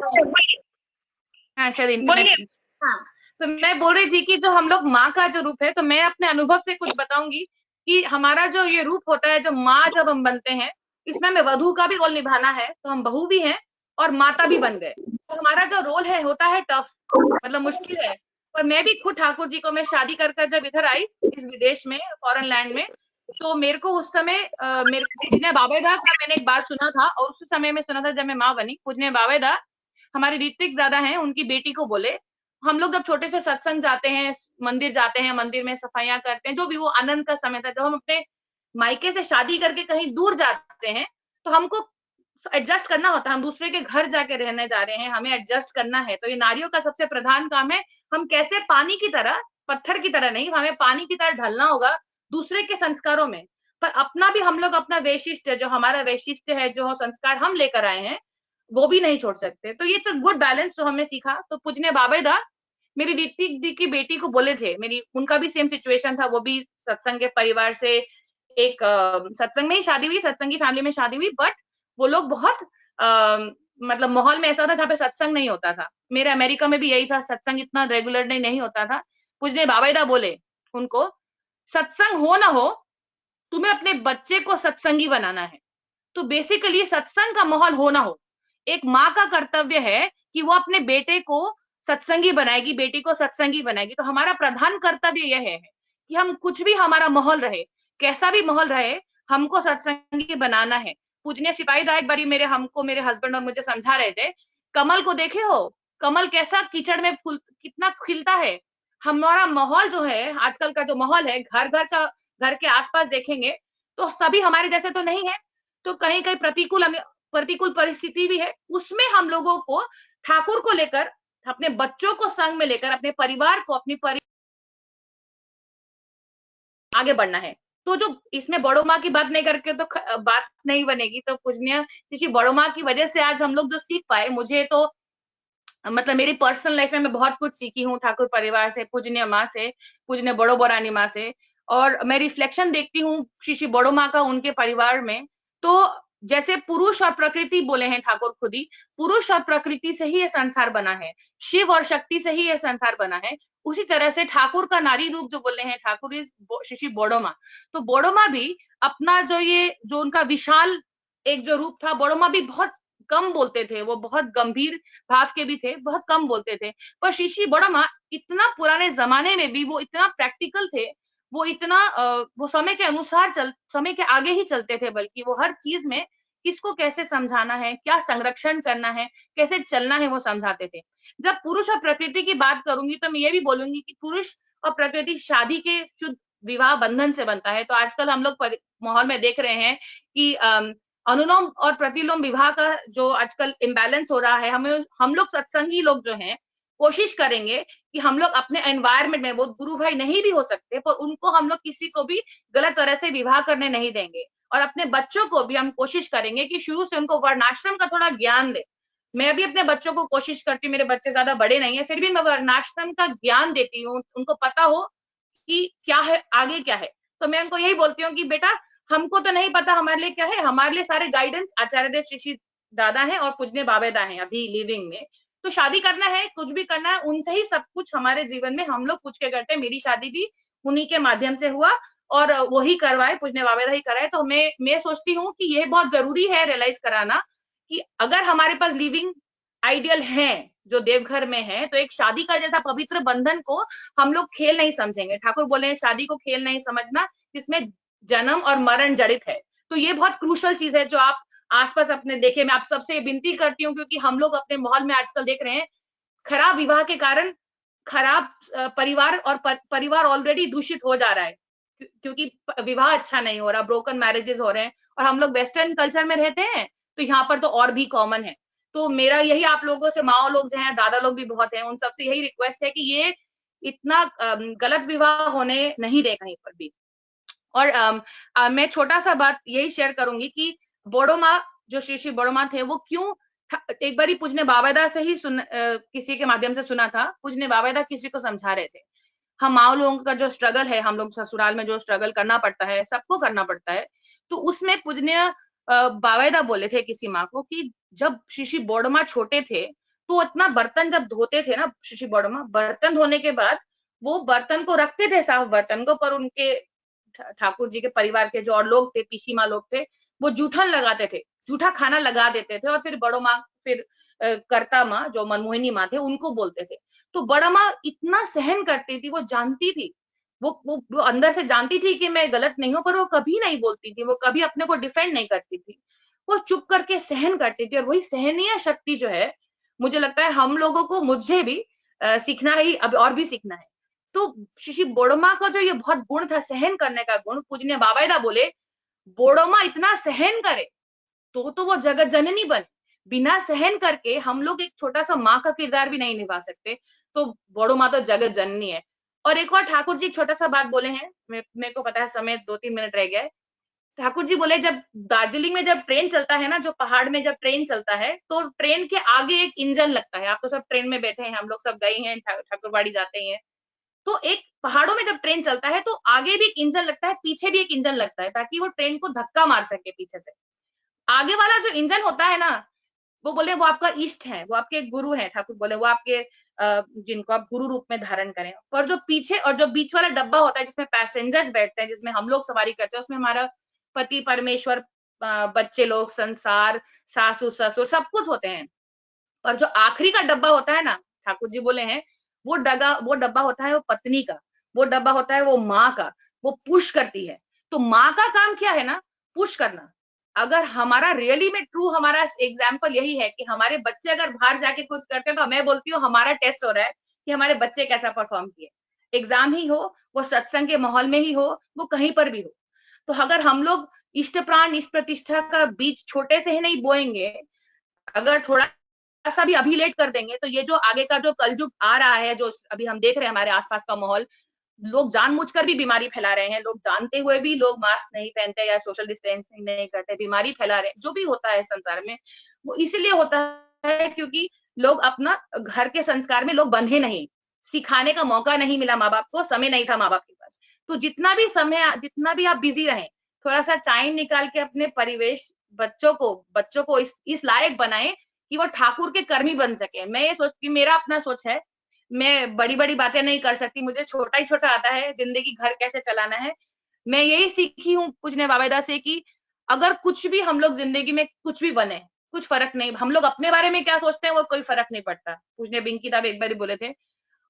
हाँ शायद इंटरनेट। हाँ तो मैं बोल रही थी कि जो हम लोग माँ का जो रूप है, तो मैं अपने अनुभव से कुछ बताऊंगी कि हमारा जो ये रूप होता है, जो माँ जब हम बनते हैं, इसमें हमें वधु का भी रोल निभाना है। तो हम बहू भी हैं और माता भी बन गए। तो हमारा जो रोल है होता है टफ, मतलब मुश्किल है। पर मैं भी खुद ठाकुर जी को, मैं शादी कर जब इधर आई इस विदेश में, फॉरेन लैंड में, तो मेरे को उस समय मेरे पूजनीय बाबेदा का मैंने एक बात सुना था, और उस समय में सुना था जब मैं माँ बनी। पूजनीय बाबेदा हमारे ऋतिक दादा हैं, उनकी बेटी को बोले, हम लोग जब छोटे से सत्संग जाते हैं, मंदिर जाते हैं, मंदिर में सफाइयां करते हैं, जो भी वो आनंद का समय था, जब हम अपने मायके से शादी करके कहीं दूर जाते हैं तो हमको एडजस्ट करना होता है, हम दूसरे के घर जाके रहने जा रहे हैं, हमें एडजस्ट करना है। तो ये नारियों का सबसे प्रधान काम है, हम कैसे पानी की तरह, पत्थर की तरह नहीं, हमें पानी की तरह ढलना होगा दूसरे के संस्कारों में, पर अपना भी हम लोग अपना वैशिष्ट, जो हमारा वैशिष्ट है, जो संस्कार हम लेकर आए हैं, वो भी नहीं छोड़ सकते। तो ये गुड बैलेंस जो हमने सीखा। तो पूजनीय बाबेदा मेरी ऋतिक दी की बेटी को बोले थे, मेरी उनका भी सेम सिचुएशन था, वो भी सत्संग के परिवार से, एक सत्संग में ही शादी हुई, सत्संगी फैमिली में शादी हुई, बट वो लोग बहुत मतलब माहौल में ऐसा था जहाँ पे सत्संग नहीं होता था। मेरे अमेरिका में भी यही था, सत्संग इतना रेगुलर नहीं होता था। पूजनीय बाबेदा बोले उनको, सत्संग हो ना हो, तुम्हें अपने बच्चे को सत्संगी बनाना है। तो बेसिकली सत्संग का माहौल हो ना हो, एक माँ का कर्तव्य है कि वो अपने बेटे को सत्संगी बनाएगी, बेटी को सत्संगी बनाएगी। तो हमारा प्रधान कर्तव्य यह है कि हम कुछ भी हमारा माहौल रहे, कैसा भी माहौल रहे, हमको सत्संगी बनाना है। पूजनीय सिपाही दा एक बारी मेरे हस्बैंड और मुझे समझा रहे थे, कमल को देखे हो, कमल कैसा कीचड़ में फूल कितना खिलता है। हमारा माहौल जो है, आजकल का जो माहौल है, घर के आसपास देखेंगे तो सभी हमारे जैसे तो नहीं है, तो कहीं कहीं प्रतिकूल परिस्थिति भी है। उसमें हम लोगों को ठाकुर को लेकर, अपने बच्चों को संग में लेकर, अपने परिवार को आगे बढ़ना है। तो जो इसमें बड़ो माँ की बात नहीं करके तो बात नहीं बनेगी। तो पूजनीय किसी बड़ो माँ की वजह से आज हम लोग जो सीख पाए, मुझे तो मतलब मेरी पर्सनल लाइफ में मैं बहुत कुछ सीखी हूँ ठाकुर परिवार से, पूजनीय माँ से, पूजनीय बड़ो बोरानी माँ से। और मैं रिफ्लेक्शन देखती हूँ श्री बड़ो माँ का उनके परिवार में। तो जैसे पुरुष और प्रकृति बोले हैं ठाकुर खुद ही, पुरुष और प्रकृति से ही ये संसार बना है, शिव और शक्ति से ही ये संसार बना है। उसी तरह से ठाकुर का नारी रूप जो बोले हैं ठाकुर श्री बड़ो माँ, तो बड़ो माँ भी अपना जो उनका विशाल एक जो रूप था, बड़ो माँ भी बहुत कम बोलते थे, वो बहुत गंभीर भाव के भी थे, बहुत कम बोलते थे। पर श्री बड़ो माँ इतना पुराने जमाने में भी वो इतना प्रैक्टिकल थे, वो इतना वो समय के अनुसार समय के आगे ही चलते थे, बल्कि वो हर चीज में किसको कैसे समझाना है, क्या संरक्षण करना है, कैसे चलना है, वो समझाते थे। जब पुरुष और प्रकृति की बात करूंगी तो मैं ये भी बोलूंगी कि पुरुष और प्रकृति शादी के शुद्ध विवाह बंधन से बनता है। तो आजकल हम लोग माहौल में देख रहे हैं कि अनुलोम और प्रतिलोम विवाह का जो आजकल इम्बैलेंस हो रहा है, हम लोग सत्संगी लोग जो हैं कोशिश करेंगे कि हम लोग अपने एनवायरमेंट में, वो गुरु भाई नहीं भी हो सकते, पर उनको हम लोग किसी को भी गलत तरह से विवाह करने नहीं देंगे। और अपने बच्चों को भी हम कोशिश करेंगे कि शुरू से उनको वर्णाश्रम का थोड़ा ज्ञान दे। मैं भी अपने बच्चों को कोशिश करती हूँ, मेरे बच्चे ज्यादा बड़े नहीं है, फिर भी मैं वर्णाश्रम का ज्ञान देती हूँ, उनको पता हो कि क्या है, आगे क्या है। तो मैं उनको यही बोलती हूँ कि बेटा, हमको तो नहीं पता हमारे लिए क्या है, हमारे लिए सारे गाइडेंस आचार्य देव श्री दादा हैं और पूजनीय बाबेदा हैं अभी लिविंग में। तो शादी करना है, कुछ भी करना है, उनसे ही सब कुछ हमारे जीवन में हम लोग पूछ के करते हैं। मेरी शादी भी उन्हीं के माध्यम से हुआ और वही करवाए, पूजनीय बाबेदा ही कराए। तो मैं सोचती हूँ कि ये बहुत जरूरी है रियलाइज कराना कि अगर हमारे पास लिविंग आइडियल है जो देवघर में है, तो एक शादी का जैसा पवित्र बंधन को हम लोग खेल नहीं समझेंगे। ठाकुर बोले शादी को खेल नहीं समझना, जिसमें जन्म और मरण जड़ित है। तो ये बहुत क्रूशल चीज है जो आप आसपास अपने देखे। मैं आप सबसे विनती करती हूँ, क्योंकि हम लोग अपने माहौल में आजकल देख रहे हैं खराब विवाह के कारण खराब परिवार, और परिवार ऑलरेडी दूषित हो जा रहा है क्योंकि विवाह अच्छा नहीं हो रहा, ब्रोकन मैरिजेस हो रहे हैं। और हम लोग वेस्टर्न कल्चर में रहते हैं तो यहाँ पर तो और भी कॉमन है। तो मेरा यही आप लोगों से, माओ लोग जो हैं, दादा लोग भी बहुत हैं, उन सबसे यही रिक्वेस्ट है कि ये इतना गलत विवाह होने नहीं दे कहीं पर भी। और मैं छोटा सा बात यही शेयर करूंगी कि बड़ो माँ जो श्री बड़ो माँ थे, वो क्यों, एक बार ही पूजनीय बाबेदा से ही किसी के माध्यम से सुना था, पूजनीय बाबेदा किसी को समझा रहे थे, हम माओ लोगों का जो स्ट्रगल है, हम लोग ससुराल में जो स्ट्रगल करना पड़ता है, सबको करना पड़ता है। तो उसमें पूजनीय बाबेदा बोले थे किसी माँ को कि जब श्री बड़ो माँ छोटे थे तो इतना बर्तन जब धोते थे ना श्री बड़ो माँ, बर्तन धोने के बाद वो बर्तन को रखते थे, साफ बर्तन को, पर उनके ठाकुर जी के परिवार के जो और लोग थे, पीसी माँ लोग थे, वो जूठन लगाते थे, जूठा खाना लगा देते थे, और फिर बड़ो माँ, फिर कर्ता माँ जो मनमोहिनी माँ थे, उनको बोलते थे। तो बड़ा माँ इतना सहन करती थी, वो जानती थी, वो अंदर से जानती थी कि मैं गलत नहीं हूँ, पर वो कभी नहीं बोलती थी, वो कभी अपने को डिफेंड नहीं करती थी, वो चुप करके सहन करती थी। और वही सहनीय शक्ति जो है, मुझे लगता है हम लोगों को, मुझे भी सीखना है, अब और भी सीखना है। तो श्री बोड़ो का जो ये बहुत गुण था, सहन करने का गुण, पूजनीय बाबाईदा बोले बोड़ो इतना सहन करे तो वो जगत जननी बने। बिना सहन करके हम लोग एक छोटा सा माँ का किरदार भी नहीं निभा सकते, तो बड़ो माँ तो जगत जननी है। और एक और ठाकुर जी एक छोटा सा बात बोले हैं, मेरे को पता है समय 2-3 मिनट रह गया है। ठाकुर जी बोले जब दार्जिलिंग में जब ट्रेन चलता है ना, जो पहाड़ में जब ट्रेन चलता है, तो ट्रेन के आगे एक इंजन लगता है। आप तो सब ट्रेन में बैठे हैं, हम लोग सब गए हैं, ठाकुरबाड़ी जाते हैं, तो एक पहाड़ों में जब ट्रेन चलता है तो आगे भी एक इंजन लगता है, पीछे भी एक इंजन लगता है, ताकि वो ट्रेन को धक्का मार सके पीछे से। आगे वाला जो इंजन होता है ना, वो बोले वो आपका इष्ट है, वो आपके गुरु है। ठाकुर बोले वो आपके जिनको आप गुरु रूप में धारण करें। पर जो पीछे और जो बीच वाला डब्बा होता है जिसमें पैसेंजर्स बैठते हैं, जिसमें हम लोग सवारी करते हैं, उसमें हमारा पति परमेश्वर, बच्चे लोग, संसार, सासू ससुर सब कुछ होते हैं। और जो आखिरी का डब्बा होता है ना, ठाकुर जी बोले हैं वो डब्बा होता है वो पत्नी का, वो डब्बा होता है वो माँ का, वो पुश करती है। तो माँ का काम क्या है ना, पुश करना। अगर हमारा रियली में ट्रू हमारा एग्जाम्पल यही है कि हमारे बच्चे अगर बाहर जाके कुछ करते हैं, तो मैं बोलती हूँ हमारा टेस्ट हो रहा है कि हमारे बच्चे कैसा परफॉर्म किए। एग्जाम ही हो, वो सत्संग के माहौल में ही हो, वो कहीं पर भी हो। तो अगर हम लोग इष्ट प्राण इष्ट प्रतिष्ठा का बीज छोटे से ही नहीं बोएंगे, अगर थोड़ा सा भी अभी लेट कर देंगे, तो ये जो आगे का जो कलयुग आ रहा है, जो अभी हम देख रहे हैं हमारे आसपास का माहौल, लोग जानबूझकर भी बीमारी फैला रहे हैं, लोग जानते हुए भी लोग मास्क नहीं पहनते या सोशल डिस्टेंसिंग नहीं करते, बीमारी फैला रहे हैं। जो भी होता है संसार में, वो इसीलिए होता है क्योंकि लोग अपना घर के संस्कार में लोग बंधे नहीं, सिखाने का मौका नहीं मिला माँ बाप को, समय नहीं था माँ बाप के पास। तो जितना भी समय, जितना भी आप बिजी रहें, थोड़ा सा टाइम निकाल के अपने परिवेश, बच्चों को इस लायक बनाएं कि वो ठाकुर के कर्मी बन सके। मैं ये सोचती, मेरा अपना सोच है, मैं बड़ी बड़ी बातें नहीं कर सकती, मुझे छोटा ही छोटा आता है, जिंदगी घर कैसे चलाना है। मैं यही सीखी हूँ पूजनीय बाबाईदा से कि अगर कुछ भी हम लोग जिंदगी में कुछ भी बने, कुछ फर्क नहीं, हम लोग अपने बारे में क्या सोचते हैं वो कोई फर्क नहीं पड़ता। पूजनीय बिंकी साहब एक बार बोले थे,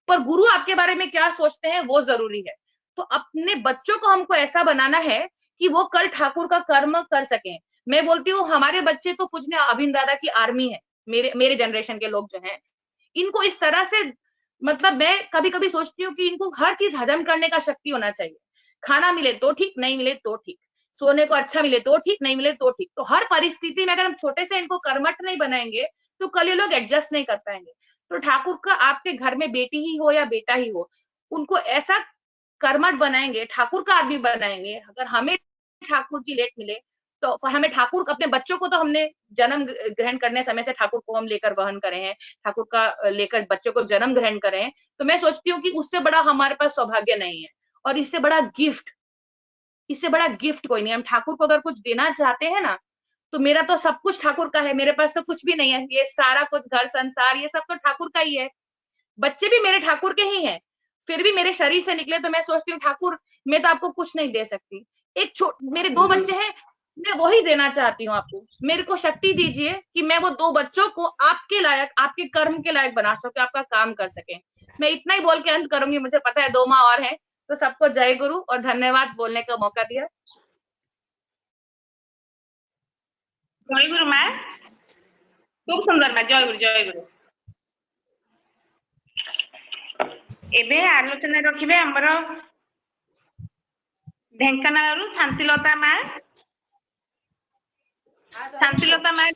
पर गुरु आपके बारे में क्या सोचते हैं वो जरूरी है। तो अपने बच्चों को हमको ऐसा बनाना है कि वो कल ठाकुर का कर्म कर सकें। मैं बोलती हूँ हमारे बच्चे तो पूजनीय अभिन दादा की आर्मी है, मेरे जनरेशन के लोग जो हैं, इनको इस तरह से, मतलब मैं कभी कभी सोचती हूँ कि इनको हर चीज हजम करने का शक्ति होना चाहिए। खाना मिले तो ठीक, नहीं मिले तो ठीक, सोने को अच्छा मिले तो ठीक, नहीं मिले तो ठीक। तो हर परिस्थिति में अगर हम छोटे से इनको कर्मठ नहीं बनाएंगे, तो कल ये लोग एडजस्ट नहीं कर पाएंगे। तो ठाकुर का आपके घर में बेटी ही हो या बेटा ही हो, उनको ऐसा कर्मठ बनाएंगे, ठाकुर का आदमी बनाएंगे। अगर हमें ठाकुर जी लेट मिले, तो हमें ठाकुर, अपने बच्चों को तो हमने जन्म ग्रहण करने समय से ठाकुर को हम लेकर वहन करे हैं, ठाकुर का लेकर बच्चों को जन्म ग्रहण करे हैं। तो मैं सोचती हूँ कि उससे बड़ा हमारे पास सौभाग्य नहीं है, और इससे बड़ा गिफ्ट कोई नहीं। हम ठाकुर को अगर कुछ देना चाहते हैं ना, तो मेरा तो सब कुछ ठाकुर का है, मेरे पास तो कुछ भी नहीं है। ये सारा कुछ, घर संसार, ये सब तो ठाकुर का ही है। बच्चे भी मेरे ठाकुर के ही हैं, फिर भी मेरे शरीर से निकले तो मैं सोचती हूँ ठाकुर, मैं तो आपको कुछ नहीं दे सकती। मेरे 2 बच्चे हैं, मैं वही देना चाहती हूँ आपको। मेरे को शक्ति दीजिए कि मैं वो 2 बच्चों को आपके लायक, आपके कर्म के लायक बना सके, आपका काम कर सके। मैं इतना ही बोल के अंत करूंगी, मुझे पता है 2 माह और है। तो सबको जय गुरु और धन्यवाद बोलने का मौका दिया। जय गुरु माँ, खूब सुंदर माँ, जय गुरु जय गुरु। एबे आलोचना रखिबे हमर ढेंकानाल शांतिलता माँ। शांतिलता माँ,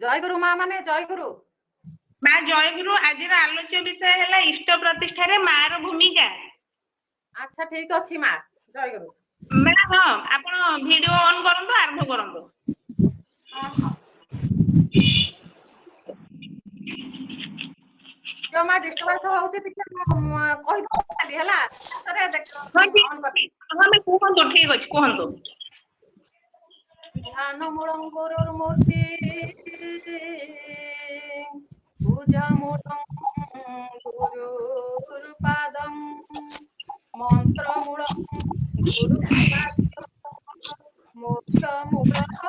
जय गुरु माँ माने जय गुरु माँ जय गुरु। आज आलोच्य विषय है इष्ट प्रतिष्ठा रे मार भूमिका। अच्छा ठीक अच्छी माँ, जय गुरु माँ। हाँ, आपण वीडियो ऑन करंतु, आरंभ करंतु। जो माँ डिस्टर्बेंस होउछे ଟିକେ କହି ଦो ଖାଲି ହେଲା, ସରେ ଦେଖ हाँ मैं कहंतु, ठीक अछि कहंतु। ध्यान मूलम गुरुर्मूर्ति पूजा मूलम गुरुपादम मंत्र मूलम गुरुपाद मोक्ष मूलम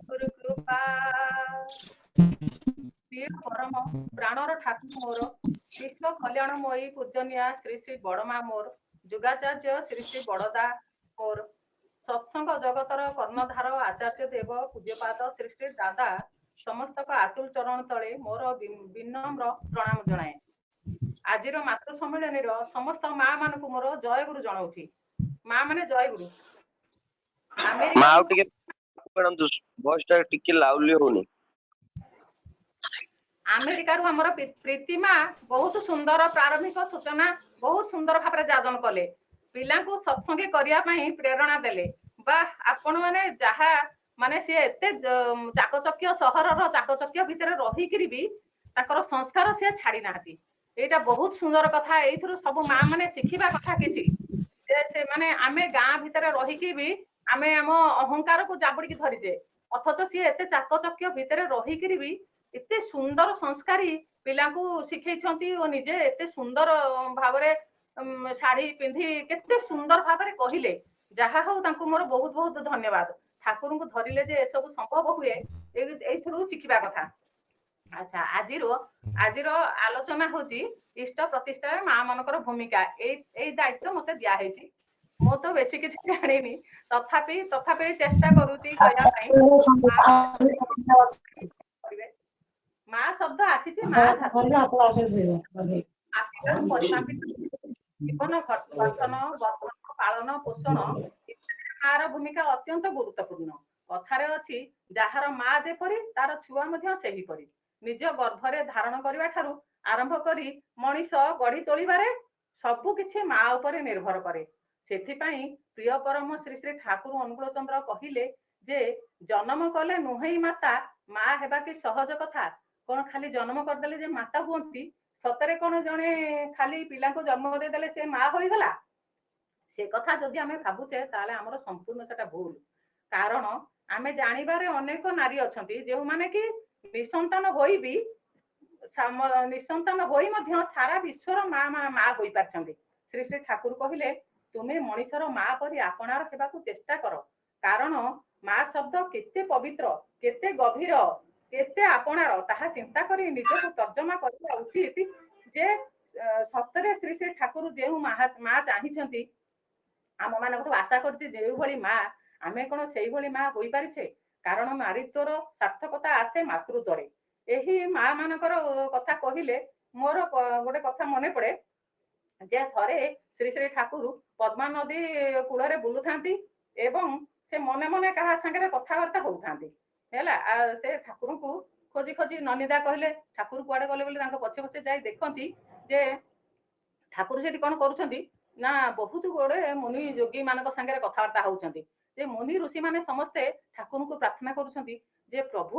गुरु कृपा। କଲ୍ୟାଣମୟୀ ପୂଜନୀୟା ଶ୍ରୀ ଶ୍ରୀ ବଡ଼ମା ମୋର୍ ଯୁଗାଚାର୍ଯ୍ୟ ଶ୍ରୀ ଶ୍ରୀ ବଡ଼ଦା ମୋର୍ ସତ୍ସଙ୍ଗ ଜଗତର କର୍ଣ୍ଣଧାର ଆଚାର୍ଯ୍ୟ ଦେବ ପୂଜ୍ୟପାଦ ଶ୍ରୀ ଶ୍ରୀ ଦାଦା ସମସ୍ତଙ୍କ ଆତୁଲ ଚରଣ ତଳେ ମୋର ବିନମ୍ର ପ୍ରଣାମ ଜଣାଏ। ଆଜିର ମାତୃ ସମ୍ମିଳନୀର ସମସ୍ତ ମା ମାନଙ୍କୁ ମୋର ଜୟଗୁରୁ ଜଣାଉଛି। ମା ମାନେ ଜୟଗୁରୁ। ମା ଆଉ ଟିକେ କରନ୍ତୁ, ଭଏସ ଟା ଟିକେ ଲାଉଡଲି ହଉନି। ଆମେରିକାରୁ ଆମର ପ୍ରୀତିମା ବହୁତ ସୁନ୍ଦର ପ୍ରାରମ୍ଭିକ ସୂଚନା ବହୁତ ସୁନ୍ଦର ଭାବରେ ଯାଜନ କଲେ, ପିଲାଙ୍କୁ ସତ୍ସଙ୍ଗୀ କରିବା ପାଇଁ ପ୍ରେରଣା ଦେଲେ। ବା ଆପଣ ମାନେ ଯାହା ମାନେ ସିଏ ଏତେ ଚାକଚକ୍ୟ ସହରର ଚାକଚକ୍ୟ ଭିତରେ ରହିକିରି ବି ତାଙ୍କର ସଂସ୍କାର ସିଏ ଛାଡି ନାହାନ୍ତି। ଏଇଟା ବହୁତ ସୁନ୍ଦର କଥା। ଏଇଥିରୁ ସବୁ ମା ମାନେ ଶିଖିବା କଥା କିଛି, ଯେ ସେମାନେ ଆମେ ଗାଁ ଭିତରେ ରହିକି ବି ଆମେ ଆମ ଅହଙ୍କାରକୁ ଜାବୁଡିକି ଧରିଛେ, ଅଥଚ ସିଏ ଏତେ ଚାକଚକ୍ୟ ଭିତରେ ରହିକିରି ବି ଏତେ ସୁନ୍ଦର ସଂସ୍କାରୀ ପିଲାଙ୍କୁ ଶିଖେଇଛନ୍ତି ଓ ନିଜେ ଏତେ ସୁନ୍ଦର ଭାବରେ ଶାଢୀ ପିନ୍ଧି କେତେ ସୁନ୍ଦର ଭାବରେ କହିଲେ। ଯାହା ହଉ ତାଙ୍କୁ ମୋର ବହୁତ ବହୁତ ଧନ୍ୟବାଦ। ଠାକୁରଙ୍କୁ ଧରିଲେ ଯେ ଏସବୁ ସମ୍ଭବ ହୁଏ, ଏଇଥିରୁ ଶିଖିବା କଥା। ଆଚ୍ଛା, ଆଜିର ଆଲୋଚନା ହଉଛି ଇଷ୍ଟ ପ୍ରତିଷ୍ଠାରେ ମା ମାନଙ୍କର ଭୂମିକା। ଏଇ ଦାୟିତ୍ୱ ମତେ ଦିଆହେଇଛି। ମୁଁ ତ ବେଶୀ କିଛି ଜାଣିନି, ତଥାପି ଚେଷ୍ଟା କରୁଛି କହିବା ପାଇଁ। ମା ଶବ୍ଦ ଆସିଛି ମା ଜୀବନ ଗଠନ ପାଳନ ପୋଷଣ ମାର ଭୂମିକା ଅତ୍ୟନ୍ତ ଗୁରୁତ୍ୱପୂର୍ଣ୍ଣ। କଥାରେ ଅଛି, ଯାହାର ମା ଯେପରି ତାର ଛୁଆ ମଧ୍ୟ ସେହିପରି। ନିଜ ଗର୍ଭରେ ଧାରଣ କରିବା ଠାରୁ ଆରମ୍ଭ କରି ମଣିଷ ଗଢି ତୋଳିବାରେ ସବୁ କିଛି ମା ଉପରେ ନିର୍ଭର କରେ। ସେଥିପାଇଁ ପ୍ରିୟ ପରମ ଶ୍ରୀ ଶ୍ରୀ ଠାକୁର ଅନୁକୂଳ ଚନ୍ଦ୍ର କହିଲେ ଯେ ଜନ୍ମ କଲେ ନୁହେଁ ମାତା, ମା ହେବା କି ସହଜ କଥା। କଣ ଖାଲି ଜନ୍ମ କରିଦେଲେ ଯେ ମାତା ହୁଅନ୍ତି? ସତରେ କଣ ଜଣେ ଖାଲି ପିଲାଙ୍କୁ ଜନ୍ମ ଦେଇଦେଲେ ସେ ମା ହୋଇଗଲା? ସେ କଥା ଯଦି ଆମେ ଭାବୁଛେ ତାହେଲେ ଆମର ସମ୍ପୂର୍ଣ୍ଣ ସେଟା ଭୁଲ। କାରଣ ଆମେ ଜାଣିବାରେ ଅନେକ ନାରୀ ଅଛନ୍ତି ଯେଉଁମାନେ କି ନିସନ୍ତାନ ହୋଇ ମଧ୍ୟ ସାରା ବିଶ୍ୱର ମା ହୋଇପାରିଛନ୍ତି। ଶ୍ରୀ ଶ୍ରୀ ଠାକୁର କହିଲେ, ତୁମେ ମଣିଷର ମା ପରି ଆପଣାର ହେବାକୁ ଚେଷ୍ଟା କର। କାରଣ ମା ଶବ୍ଦ କେତେ ପବିତ୍ର, କେତେ ଗଭୀର, କେତେ ଆପଣାର ତାହା ଚିନ୍ତା କରି ନିଜକୁ ତର୍ଜମା କରିବା ଉଚିତ। ଯେ ସତରେ ଶ୍ରୀ ଶ୍ରୀ ଠାକୁର ଯେଉଁ ମା ଚାହିଁଛନ୍ତି, ଆମ ମାନଙ୍କଠୁ ଆଶା କରୁଛି ଯେଉଁଭଳି ମା, ଆମେ କଣ ସେଇଭଳି ମା ହୋଇପାରିଛେ? କାରଣ ନାରୀତ୍ୱର ସାର୍ଥକତା ଆସେ ମାତୃତ୍ୱରେ। ଏହି ମା ମାନଙ୍କର କଥା କହିଲେ ମୋର ଗୋଟେ କଥା ମନେ ପଡେ ଯେ ଥରେ ଶ୍ରୀ ଶ୍ରୀ ଠାକୁର ପଦ୍ମା ନଦୀ କୂଳରେ ବୁଲୁଥାନ୍ତି ଏବଂ ସେ ମନେ ମନେ କାହା ସାଙ୍ଗରେ କଥାବାର୍ତ୍ତା ହଉଥାନ୍ତି ହେଲା। ସେ ଠାକୁରଙ୍କୁ ଖୋଜି ଖୋଜି ନନିଦା କହିଲେ ଠାକୁର କୁଆଡେ ଗଲେ ବୋଲି ତାଙ୍କ ପଛେ ପଛେ ଯାଇ ଦେଖନ୍ତି ଯେ ଠାକୁର ସେଠି କଣ କରୁଛନ୍ତି ନା ବହୁତ ଗୁଡେ ମୁନି ଯୋଗୀ ମାନଙ୍କ ସାଙ୍ଗରେ କଥାବାର୍ତ୍ତା ହଉଛନ୍ତି। ଯେ ମୁନି ଋଷି ମାନେ ସମସ୍ତେ ଠାକୁରଙ୍କୁ ପ୍ରାର୍ଥନା କରୁଛନ୍ତି ଯେ ପ୍ରଭୁ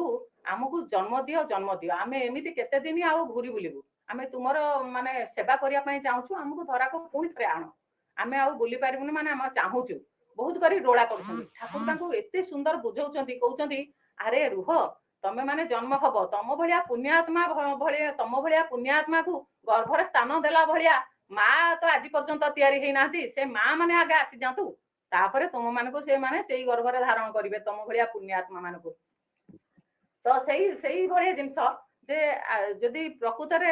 ଆମକୁ ଜନ୍ମ ଦିଅ, ଆମେ ଏମିତି କେତେ ଦିନ ଆଉ ଘୁରି ବୁଲିବୁ, ଆମେ ତୁମର ମାନେ ସେବା କରିବା ପାଇଁ ଚାହୁଁଛୁ, ଆମକୁ ଧରାକୁ ପୁଣି ଥରେ ଆଣ, ଆମେ ଆଉ ବୁଲି ପାରିବୁନି, ମାନେ ଆମେ ଚାହୁଁଛୁ। ବହୁତ କରି ଡୋଳା କରୁଛନ୍ତି। ଠାକୁର ତାଙ୍କୁ ଏତେ ସୁନ୍ଦର ବୁଝଉଛନ୍ତି, କହୁଛନ୍ତି ଆରେ ରୁହ, ତମେ ମାନେ ଜନ୍ମ ହବ, ତମ ଭଳିଆ ପୁଣ୍ୟାତ୍ମାକୁ ଗର୍ଭରେ ସ୍ଥାନ ଦେଲା ଭଳିଆ ମା ତ ଆଜି ପର୍ଯ୍ୟନ୍ତ ତିଆରି ହେଇନାହାନ୍ତି। ସେ ମା ମାନେ ଆଗେ ଆସିଯାଆନ୍ତୁ, ତାପରେ ତମ ମାନଙ୍କୁ ସେମାନେ ସେଇ ଗର୍ଭରେ ଧାରଣ କରିବେ, ତମ ଭଳିଆ ପୁଣ୍ୟାତ୍ମା ମାନଙ୍କୁ। ତ ସେଇଭଳିଆ ଜିନିଷ ଯେ ଯଦି ପ୍ରକୃତରେ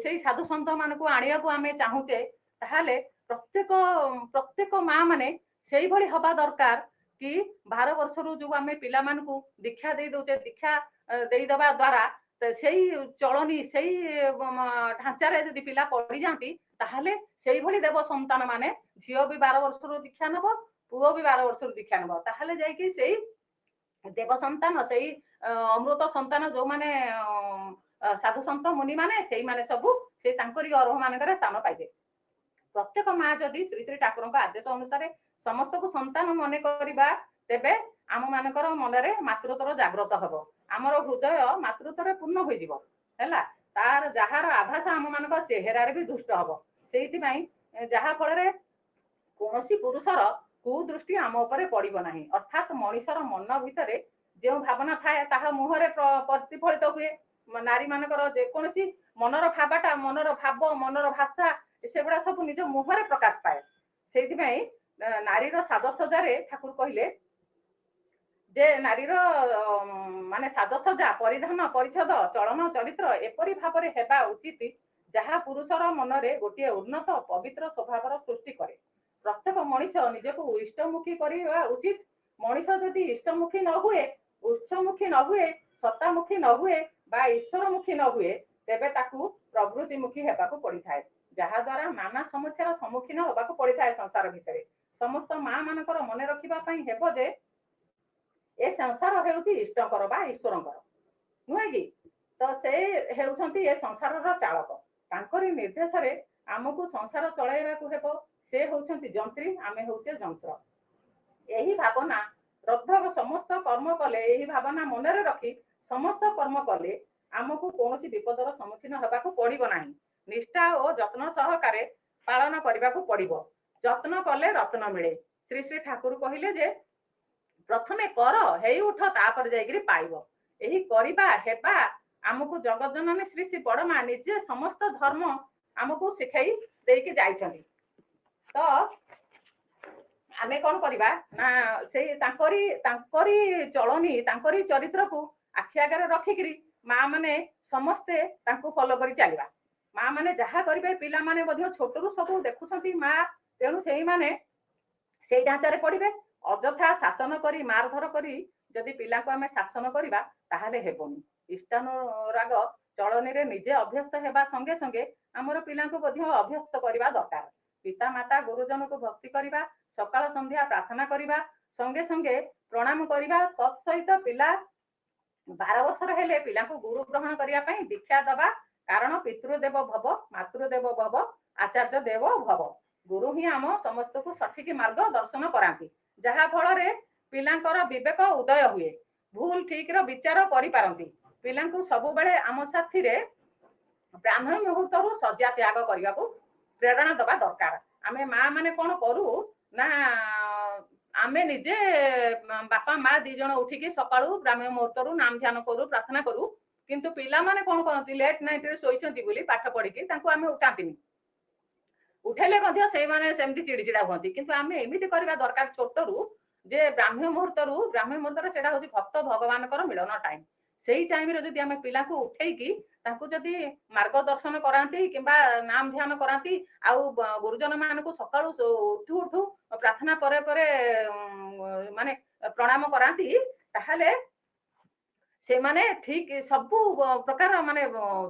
ସେଇ ସାଧୁ ସନ୍ଥ ମାନଙ୍କୁ ଆଣିବାକୁ ଆମେ ଚାହୁଁଛେ, ତାହେଲେ ପ୍ରତ୍ୟେକ ମା ମାନେ ସେଇଭଳି ହବା ଦରକାର କି 12 ବର୍ଷରୁ ଯୋଉ ଆମେ ପିଲାମାନଙ୍କୁ ଦୀକ୍ଷା ଦେଇ ଦଉଛେ, ଦୀକ୍ଷା ଦେଇଦବା ଦ୍ଵାରା ସେଇ ଚଳନୀ ସେଇ ଢାଞ୍ଚାରେ ଯଦି ପିଲା ପଡିଯାଆନ୍ତି, ତାହେଲେ ସେଇଭଳି ଦେବ ସନ୍ତାନ ମାନେ, ଝିଅ ବି 12 ବର୍ଷରୁ ଦୀକ୍ଷା ନବ, ପୁଅ ବି 12 ବର୍ଷରୁ ଦୀକ୍ଷା ନବ, ତାହେଲେ ଯାଇକି ସେଇ ଦେବ ସନ୍ତାନ, ସେଇ ଅମୃତ ସନ୍ତାନ ଯୋଉମାନେ ସାଧୁ ସନ୍ଥ ମୁନି ମାନେ, ସେଇମାନେ ସବୁ ସେ ତାଙ୍କରି ଗର୍ଭ ମାନଙ୍କରେ ସ୍ଥାନ ପାଇବେ। ପ୍ରତ୍ୟେକ ମା ଯଦି ଶ୍ରୀ ଶ୍ରୀ ଠାକୁରଙ୍କ ଆଦେଶ ଅନୁସାରେ ସମସ୍ତଙ୍କୁ ସନ୍ତାନ ମନେ କରିବା, ତେବେ ଆମ ମାନଙ୍କର ମନରେ ମାତୃତ୍ୱର ଜାଗ୍ରତ ହବ, ଆମର ହୃଦୟ ମାତୃତ୍ୱରେ ପୂର୍ଣ୍ଣ ହୋଇଯିବ ହେଲା। ଯାହାର ଆଭାସ ଆମ ମାନଙ୍କ ଚେହେରାରେ ବି ଦୁଷ୍ଟ ହବ। ସେଇଥିପାଇଁ ଯାହା ଫଳରେ କୌଣସି ପୁରୁଷର କୁଦୃଷ୍ଟି ଆମ ଉପରେ ପଡିବ ନାହିଁ। ଅର୍ଥାତ୍ ମଣିଷର ମନ ଭିତରେ ଯେଉଁ ଭାବନା ଥାଏ ତାହା ମୁହଁରେ ପ୍ରତିଫଳିତ ହୁଏ। ନାରୀ ମାନଙ୍କର ଯେକୌଣସି ମନର ଭାବ, ମନର ଭାଷା, ସେଗୁଡା ସବୁ ନିଜ ମୁହଁରେ ପ୍ରକାଶ ପାଏ। ସେଇଥିପାଇଁ ନାରୀର ସାଜସଜ୍ଜାରେ ଠାକୁର କହିଲେ ଯେ ନାରୀର ମାନେ ସାଜସଜ୍ଜା, ପରିଧାନ, ପରିଚ୍ଛଦ, ଚଳନ, ଚରିତ୍ର ଏପରି ଭାବରେ ହେବା ଉଚିତ ଯାହା ପୁରୁଷର ମନରେ ଗୋଟିଏ ଉନ୍ନତ ପବିତ୍ର ସ୍ୱଭାବର ସୃଷ୍ଟି କରେ। ପ୍ରତ୍ୟେକ ମଣିଷ ନିଜକୁ ଇଷ୍ଟମୁଖୀ କରିବା ଉଚିତ। ମଣିଷ ଯଦି ଇଷ୍ଟମୁଖୀ ନ ହୁଏ, ଉତ୍ସମୁଖୀ ନ ହୁଏ, ସତ୍ତାମୁଖୀ ନ ହୁଏ ବା ଈଶ୍ୱରମୁଖୀ ନ ହୁଏ, ତେବେ ତାକୁ ପ୍ରବୃତ୍ତିମୁଖୀ ହେବାକୁ ପଡିଥାଏ, ଯାହା ଦ୍ୱାରା ନାନା ସମସ୍ୟାର ସମ୍ମୁଖୀନ ହେବାକୁ ପଡିଥାଏ ସଂସାର ଭିତରେ। ସମସ୍ତ ମା ମାନଙ୍କର ମନେ ରଖିବା ପାଇଁ ହେବ ଯେ ଏ ସଂସାର ହେଉଛି ଇଷ୍ଟଙ୍କର ବା ଈଶ୍ୱରଙ୍କର, ନୁହେଁ କି? ତ ସେ ହେଉଛନ୍ତି ଏ ସଂସାରର ଚାଳକ। ତାଙ୍କରି ନିର୍ଦ୍ଦେଶରେ ଆମକୁ ସଂସାର ଚଳାଇବାକୁ ହେବ। ସେ ହେଉଛନ୍ତି ଯନ୍ତ୍ରୀ, ଆମେ ହେଉଛେ ଯନ୍ତ୍ର। ଏହି ଭାବନା ରବ୍ଧକ ସମସ୍ତ କର୍ମ କଲେ, ଏହି ଭାବନା ମନରେ ରଖି ସମସ୍ତ କର୍ମ କଲେ ଆମକୁ କୌଣସି ବିପଦର ସମ୍ମୁଖୀନ ହେବାକୁ ପଡିବ ନାହିଁ। ନିଷ୍ଠା ଓ ଯତ୍ନ ସହକାରେ ପାଳନ କରିବାକୁ ପଡିବ। ଯତ୍ନ କଲେ ରତ୍ନ ମିଳେ। ଶ୍ରୀ ଶ୍ରୀ ଠାକୁର କହିଲେ ଯେ ପ୍ରଥମେ କର, ହେଇ ଉଠ, ତାପରେ ଯାଇକିରି ପାଇବ। ଏହି କରିବା ହେବା ଆମକୁ ଜଗତଜନନୀ ଶ୍ରୀ ଶ୍ରୀ ବଡମା ନିଜେ ସମସ୍ତ ଧର୍ମ ଆମକୁ ଶିଖେଇ ଦେଇକି ଯାଇଛନ୍ତି। ତ ଆମେ କଣ କରିବା ନା ସେଇ ତାଙ୍କରି ଚଳନୀ, ତାଙ୍କରି ଚରିତ୍ରକୁ ଆଖି ଆଗରେ ରଖିକିରି ମା ମାନେ ସମସ୍ତେ ତାଙ୍କୁ ଫଲୋ କରି ଚାଲିବା। ମା ମାନେ ଯାହା କରିବେ ପିଲାମାନେ ମଧ୍ୟ ଛୋଟରୁ ସବୁ ଦେଖୁଛନ୍ତି ମା, ତେଣୁ ସେଇମାନେ ସେଇ ଢାଞ୍ଚାରେ ପଡିବେ। ଅଯଥା ଶାସନ କରି ମାରଧର କରି ଯଦି ପିଲାଙ୍କୁ ଆମେ ଶାସନ କରିବା ତାହେଲେ ହେବନି। ଇଷ୍ଟାନୁରାଗ ଚଳନୀରେ ନିଜେ ଅଭ୍ୟସ୍ତ ହେବା ସଙ୍ଗେ ସଙ୍ଗେ ଆମର ପିଲାଙ୍କୁ ମଧ୍ୟ ଅଭ୍ୟସ୍ତ କରିବା ଦରକାର। ପିତା ମାତା ଗୁରୁଜନକୁ ଭକ୍ତି କରିବା, ସକାଳ ସନ୍ଧ୍ୟା ପ୍ରାର୍ଥନା କରିବା, ସଙ୍ଗେ ସଙ୍ଗେ ପ୍ରଣାମ କରିବା। ତତ୍ ସହିତ ପିଲା 12 ବର୍ଷର ହେଲେ ପିଲାଙ୍କୁ ଗୁରୁ ଗ୍ରହଣ କରିବା ପାଇଁ ଦୀକ୍ଷା ଦେବା। କାରଣ ପିତୃଦେବ ଭବ, ମାତୃଦେବ ଭବ, ଆଚାର୍ଯ୍ୟ ଦେବ ଭବ। ଗୁରୁ ହିଁ ଆମ ସମସ୍ତଙ୍କୁ ସଠିକ ମାର୍ଗ ଦର୍ଶନ କରାନ୍ତି, ଯାହା ଫଳରେ ପିଲାଙ୍କର ବିବେକ ଉଦୟ ହୁଏ, ଭୁଲ ଠିକର ବିଚାର କରିପାରନ୍ତି। ପିଲାଙ୍କୁ ସବୁବେଳେ ଆମ ସାଥିରେ ବ୍ରାହ୍ମଣ ମୁହୂର୍ତ୍ତରୁ ଶଯ୍ୟା ତ୍ୟାଗ କରିବାକୁ ପ୍ରେରଣା ଦେବା ଦରକାର। ଆମେ ମା ମାନେ କଣ କରୁ ନା ଆମେ ନିଜେ ବାପା ମା 2 ଜଣ ଉଠିକି ସକାଳୁ ବ୍ରାହ୍ମଣ ମୁହୂର୍ତ୍ତରୁ ନାମ ଧ୍ୟାନ କରୁ, ପ୍ରାର୍ଥନା କରୁ, କିନ୍ତୁ ପିଲାମାନେ କଣ କରନ୍ତି ଲେଟ୍ ନାଇଟରେ ଶୋଇଛନ୍ତି ବୋଲି ପାଠ ପଢିକି ତାଙ୍କୁ ଆମେ ଉଠାନ୍ତିନି। ଉଠେଇଲେ ମଧ୍ୟ ସେଇମାନେ ସେମିତି ଚିଡିଚିଡା ହୁଅନ୍ତି। କିନ୍ତୁ ଆମେ ଏମିତି କରିବା ଦରକାର ଛୋଟରୁ ଯେ ବ୍ରାହ୍ମଣ ମୁହୂର୍ତ୍ତରେ ସେଇଟା ହଉଛି ଭକ୍ତ ଭଗବାନଙ୍କର ମିଳନ ଟାଇମ। ସେଇ ଟାଇମରେ ଯଦି ଆମେ ପିଲାଙ୍କୁ ଉଠେଇକି ତାଙ୍କୁ ଯଦି ମାର୍ଗଦର୍ଶନ କରାନ୍ତି କିମ୍ବା ନାମ ଧ୍ୟାନ କରାନ୍ତି, ଆଉ ଗୁରୁଜନ ମାନଙ୍କୁ ସକାଳୁ ଉଠୁ ପ୍ରାର୍ଥନା ପରେ ପରେ ମାନେ ପ୍ରଣାମ କରାନ୍ତି, ତାହେଲେ ସେମାନେ ଠିକ ସବୁ ପ୍ରକାର ମାନେ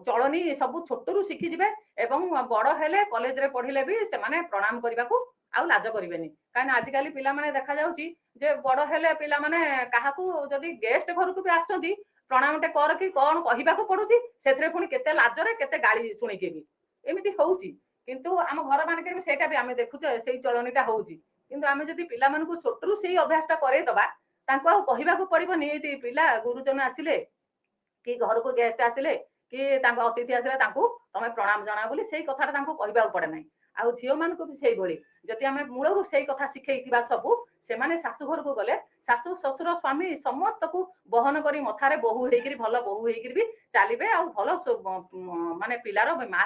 ଚଳନୀ ସବୁ ଛୋଟରୁ ଶିଖିଯିବେ ଏବଂ ବଡ ହେଲେ କଲେଜରେ ପଢିଲେ ବି ସେମାନେ ପ୍ରଣାମ କରିବାକୁ ଆଉ ଲାଜ କରିବେନି। କାହିଁକି ଆଜିକାଲି ପିଲାମାନେ ଦେଖାଯାଉଛି ଯେ ବଡ ହେଲେ ପିଲାମାନେ କାହାକୁ ଯଦି ଗେଷ୍ଟ ଘରକୁ ବି ଆସୁଛନ୍ତି ପ୍ରଣାମଟେ କର କି କଣ କହିବାକୁ ପଡୁଛି, ସେଥିରେ ପୁଣି କେତେ ଲାଜରେ କେତେ ଗାଳି ଶୁଣିକି ବି ଏମିତି ହଉଛି। କିନ୍ତୁ ଆମ ଘର ମାନଙ୍କରେ ବି ସେଇଟା ବି ଆମେ ଦେଖୁଛେ, ସେଇ ଚଳନୀଟା ହଉଛି। କିନ୍ତୁ ଆମେ ଯଦି ପିଲାମାନଙ୍କୁ ଛୋଟରୁ ସେଇ ଅଭ୍ୟାସଟା କରେଇଦବା, ତାଙ୍କୁ ଆଉ କହିବାକୁ ପଡିବନି ଏଇଠି ପିଲା ଗୁରୁଜନ ଆସିଲେ କି ଘରକୁ ଗେଷ୍ଟ ଆସିଲେ କି ତାଙ୍କ ଅତିଥି ଆସିଲେ ତାଙ୍କୁ ତମେ ପ୍ରଣାମ ଜଣାଅ ବୋଲି ସେଇ କଥାଟା ତାଙ୍କୁ କହିବାକୁ ପଡେ ନାହିଁ। ଆଉ ଝିଅମାନଙ୍କୁ ବି ସେଇଭଳି ଯଦି ଆମେ ମୂଳରୁ ସେଇ କଥା ଶିଖେଇଥିବା ସବୁ, ସେମାନେ ଶାଶୁ ଘରକୁ ଗଲେ ଶାଶୁ ଶ୍ୱଶୁର ସ୍ୱାମୀ ସମସ୍ତଙ୍କୁ ବହନ କରି ମଥାରେ ବୋହୂ ହେଇକିରି ଭଲ ବୋହୂ ହେଇକିରି ବି ଚାଲିବେ, ଆଉ ଭଲ ମାନେ ପିଲାର ମା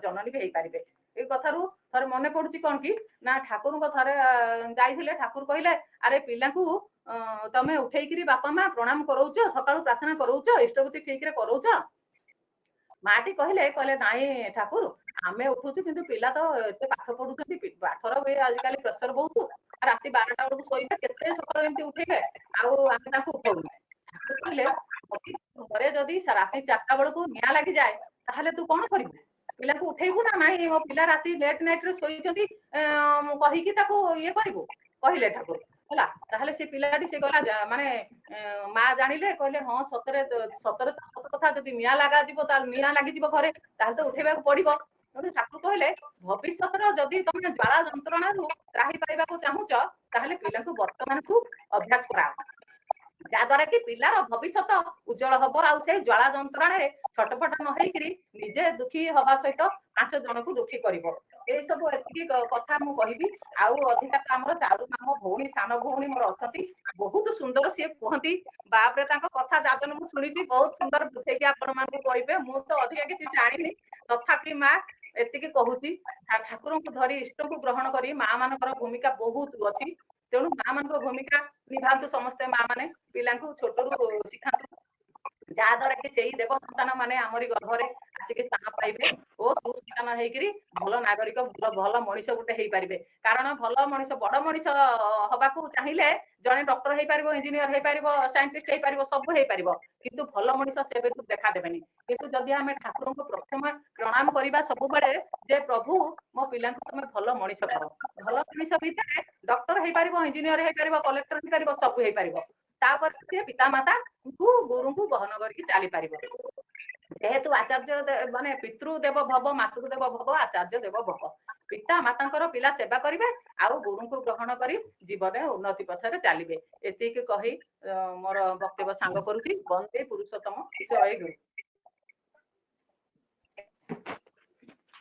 ଜନନୀ ବି ହେଇପାରିବେ। ଏଇ କଥାରୁ ଥରେ ମନେ ପଡୁଛି କଣ କି ନା ଠାକୁରଙ୍କ ଥରେ ଯାଇଥିଲେ, ଠାକୁର କହିଲେ ଆରେ ପିଲାଙ୍କୁ ତମେ ଉଠେଇକିରି ବାପା ମା ପ୍ରଣାମ କରଉଛ, ସକାଳୁ ପ୍ରାର୍ଥନା କରଉଛ, ଇଷ୍ଟବୃତ୍ତି ଠିକରେ କରଉଛ? ମାଟି କହିଲେ ନାଇଁ ଠାକୁର ଆମେ ଉଠୁଛୁ, କିନ୍ତୁ ପିଲା ତ ଏତେ ପାଠ ପଢୁଛନ୍ତି, ପାଠର ବି ଆଜିକାଲି ପ୍ରେସର ବହୁତ, ରାତି 12ଟା ବେଳକୁ ଶୋଇବେ, କେତେ ସକାଳୁ ଏମିତି ଉଠେଇବେ, ଆଉ ଆମେ ତାଙ୍କୁ ଉଠଉନୁ। ଠାକୁର କହିଲେ ଘରେ ଯଦି ରାତି 4ଟା ବେଳକୁ ନିଆଁ ଲାଗିଯାଏ ତାହେଲେ ତୁ କଣ କରିବୁ? ପିଲାକୁ ଉଠେଇବୁ ନା ନାହିଁ? ମୋ ପିଲା ରାତି ଲେଟ୍ ନାଇଟରେ ଶୋଇଛନ୍ତି କହିକି ତାକୁ ଇଏ କରିବୁ? କହିଲେ ଠାକୁର ହେଲା। ତାହେଲେ ସେ ପିଲାଟି ସେ ଗଲା ମାନେ ମା ଜାଣିଲେ, କହିଲେ ହଁ ସତରେ ସତ କଥା, ଯଦି ନିଆଁ ଲାଗାଯିବ ତାହେଲେ ନିଆଁ ଲାଗିଯିବ ଘରେ, ତାହେଲେ ତ ଉଠେଇବାକୁ ପଡିବ। ତେଣୁ ଠାକୁର କହିଲେ ଭବିଷ୍ୟତର ଯଦି ତମେ ଜ୍ୱାଳା ଯନ୍ତ୍ରଣାରୁ ତ୍ରାହି ପାଇବାକୁ ଚାହୁଁଛ ତାହେଲେ ପିଲାଙ୍କୁ ବର୍ତ୍ତମାନଠୁ ଅଭ୍ୟାସ କରାଅ, ଯାହାଦ୍ୱାରା କି ପିଲାର ଭବିଷ୍ୟତ ଉଜ୍ଜଳ ହବ, ଆଉ ସେଇ ଜ୍ୱାଳା ଯନ୍ତ୍ରଣାରେ ଛଟପଟ ନ ହେଇକିରି ନିଜେ ଦୁଃଖୀ ହବା ସହିତ 5 ଜଣଙ୍କୁ ଦୁଃଖୀ କରିବ। ଏଇ ସବୁ ଏତିକି କଥା ମୁଁ କହିବି। ଆଉ ଅଧିକା ଆମର ଚାରୁ ଆମ ଭଉଣୀ, ସାନ ଭଉଣୀ ମୋର ଅଛନ୍ତି, ବହୁତ ସୁନ୍ଦର ସିଏ କୁହନ୍ତି। ବାପରେ ତାଙ୍କ କଥା ଯାଜନ ମୁଁ ଶୁଣିଛି, ବହୁତ ସୁନ୍ଦର ବୁଝେଇକି ଆପଣ ମାନଙ୍କୁ କହିବେ। ମୁଁ ତ ଅଧିକା କିଛି ଜାଣିନି, ତଥାପି ମା ଏତିକି କହୁଛି, ଠାକୁରଙ୍କୁ ଧରି ଇଷ୍ଟଙ୍କୁ ଗ୍ରହଣ କରି ମା ମାନଙ୍କର ଭୂମିକା ବହୁତ ଅଛି। ତେଣୁ ମା ମାନଙ୍କ ଭୂମିକା ନିଭାନ୍ତୁ ସମସ୍ତେ। ମା ମାନେ ପିଲାଙ୍କୁ ଛୋଟରୁ ଶିଖାନ୍ତୁ, ଯାହା ଦ୍ୱାରା କି ସେଇ ଦେବ ସନ୍ତାନ ମାନେ ଆମରି ଗର୍ଭରେ ଆସିକି ସ୍ଥାନ ପାଇବେ ଓ ସୁସ୍ଥ ସଚେତନ ହେଇକିରି ଭଲ ନାଗରିକ ଭଲ ମଣିଷ ଗୋଟେ ହେଇପାରିବେ। କାରଣ ଭଲ ମଣିଷ ବଡ ମଣିଷ ହବାକୁ ଚାହିଁଲେ ଜଣେ ଡକ୍ଟର ହେଇପାରିବ, ଇଞ୍ଜିନିୟର ହେଇପାରିବ, ସାଇଣ୍ଟିଷ୍ଟ ହେଇପାରିବ, ସବୁ ହେଇପାରିବ, କିନ୍ତୁ ଭଲ ମଣିଷ ସେବେକୁ ଦେଖା ଦେବେନି। କିନ୍ତୁ ଯଦି ଆମେ ଠାକୁରଙ୍କୁ ପ୍ରଥମେ ପ୍ରଣାମ କରିବା ସବୁବେଳେ ଯେ ପ୍ରଭୁ ମୋ ପିଲାଙ୍କୁ ତମେ ଭଲ ମଣିଷ କର, ଭଲ ମଣିଷ ଭିତରେ ଡକ୍ଟର ହେଇପାରିବ, ଇଞ୍ଜିନିୟର ହେଇପାରିବ, କଲେକ୍ଟର ହେଇପାରିବ, ସବୁ ହେଇପାରିବ। ତାପରେ ସେ ପିତାମାତାଙ୍କୁ ଗୁରୁଙ୍କୁ ବହନ କରିକି ଚାଲିପାରିବ। ଯେହେତୁ ଆଚାର୍ଯ୍ୟ ମାନେ ପିତୃ ଦେବ ଭବ, ମାତୃ ଦେବ ଭବ, ଆଚାର୍ଯ୍ୟ ଦେବ ଭବ। ପିତା ମାତାଙ୍କର ପିଲା ସେବା କରିବେ ଆଉ ଗୁରୁଙ୍କୁ ଗ୍ରହଣ କରି ଜୀବନରେ ଉନ୍ନତି ପଥରେ ଚାଲିବେ। ଏତିକି କହି ମୋର ବକ୍ତବ୍ୟ ସାଙ୍ଗ କରୁଛି। ବନ୍ଦେ ପୁରୁଷୋତ୍ତମ, ଜୟ ଗୁରୁ।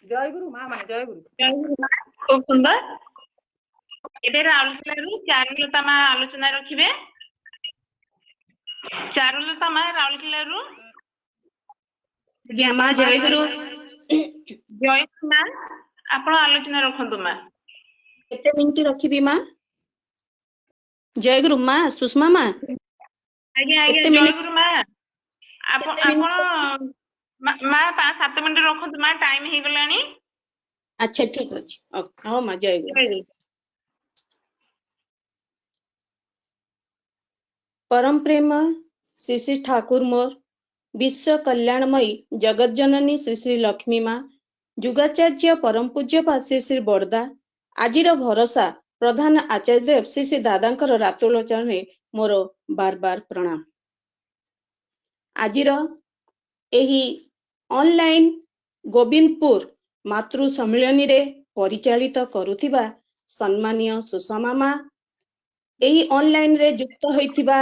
ଜୟ ଗୁରୁ ମା ମାନେ, ଜୟ ଗୁରୁ। খুব সুন্দর। ଏବେ ରାଉରକେଲାରୁ ଚାରୁଲତା ମା ଆଲୋଚନା ରଖିବେ। ଚାରୁଲତା ମା ରାଉରକେଲାରୁ। ଆଜ୍ଞା ମା ଜୟ ଗୁରୁ। ଜୟ ଗୁରୁ ମା, ଆପଣ ଆଲୋଚନା ରଖନ୍ତୁ ମା। କେତେ ମିନିଟ ରଖିବି ମା? ଜୟ ଗୁରୁ ମା, ସୁଷମା ମା। ଆଜ୍ଞା ଆଜ୍ଞା, କେତେ ଜୟ ମିନିଟ? ଗୁରୁ ମା। ଆପଣ ମା 5-7 ମିନିଟ ରଖନ୍ତୁ ମା, ଟାଇମ ହେଇଗଲାଣି। ଆଚ୍ଛା ଠିକ ଅଛି, ହଉ ମା, ଜୟ ଗୁରୁ। परम प्रेम श्री श्री ठाकुर मोर विश्व कल्याणमयी जगत जननी श्री श्री लक्ष्मी माँ जुगाचार्य परम पूज्यपाद श्री श्री बड़दा आजिर भरोसा प्रधान आचार्य देव श्री श्री दादांकर रातुल चरण मोर बार बार प्रणाम। आजिर एही ऑनलाइन गोविंदपुर मातृ सम्मिलनी रे परिचालित करुथिबा सम्मानीय सुषमा माँ, एही ऑनलाइन रे जुक्त होइथिबा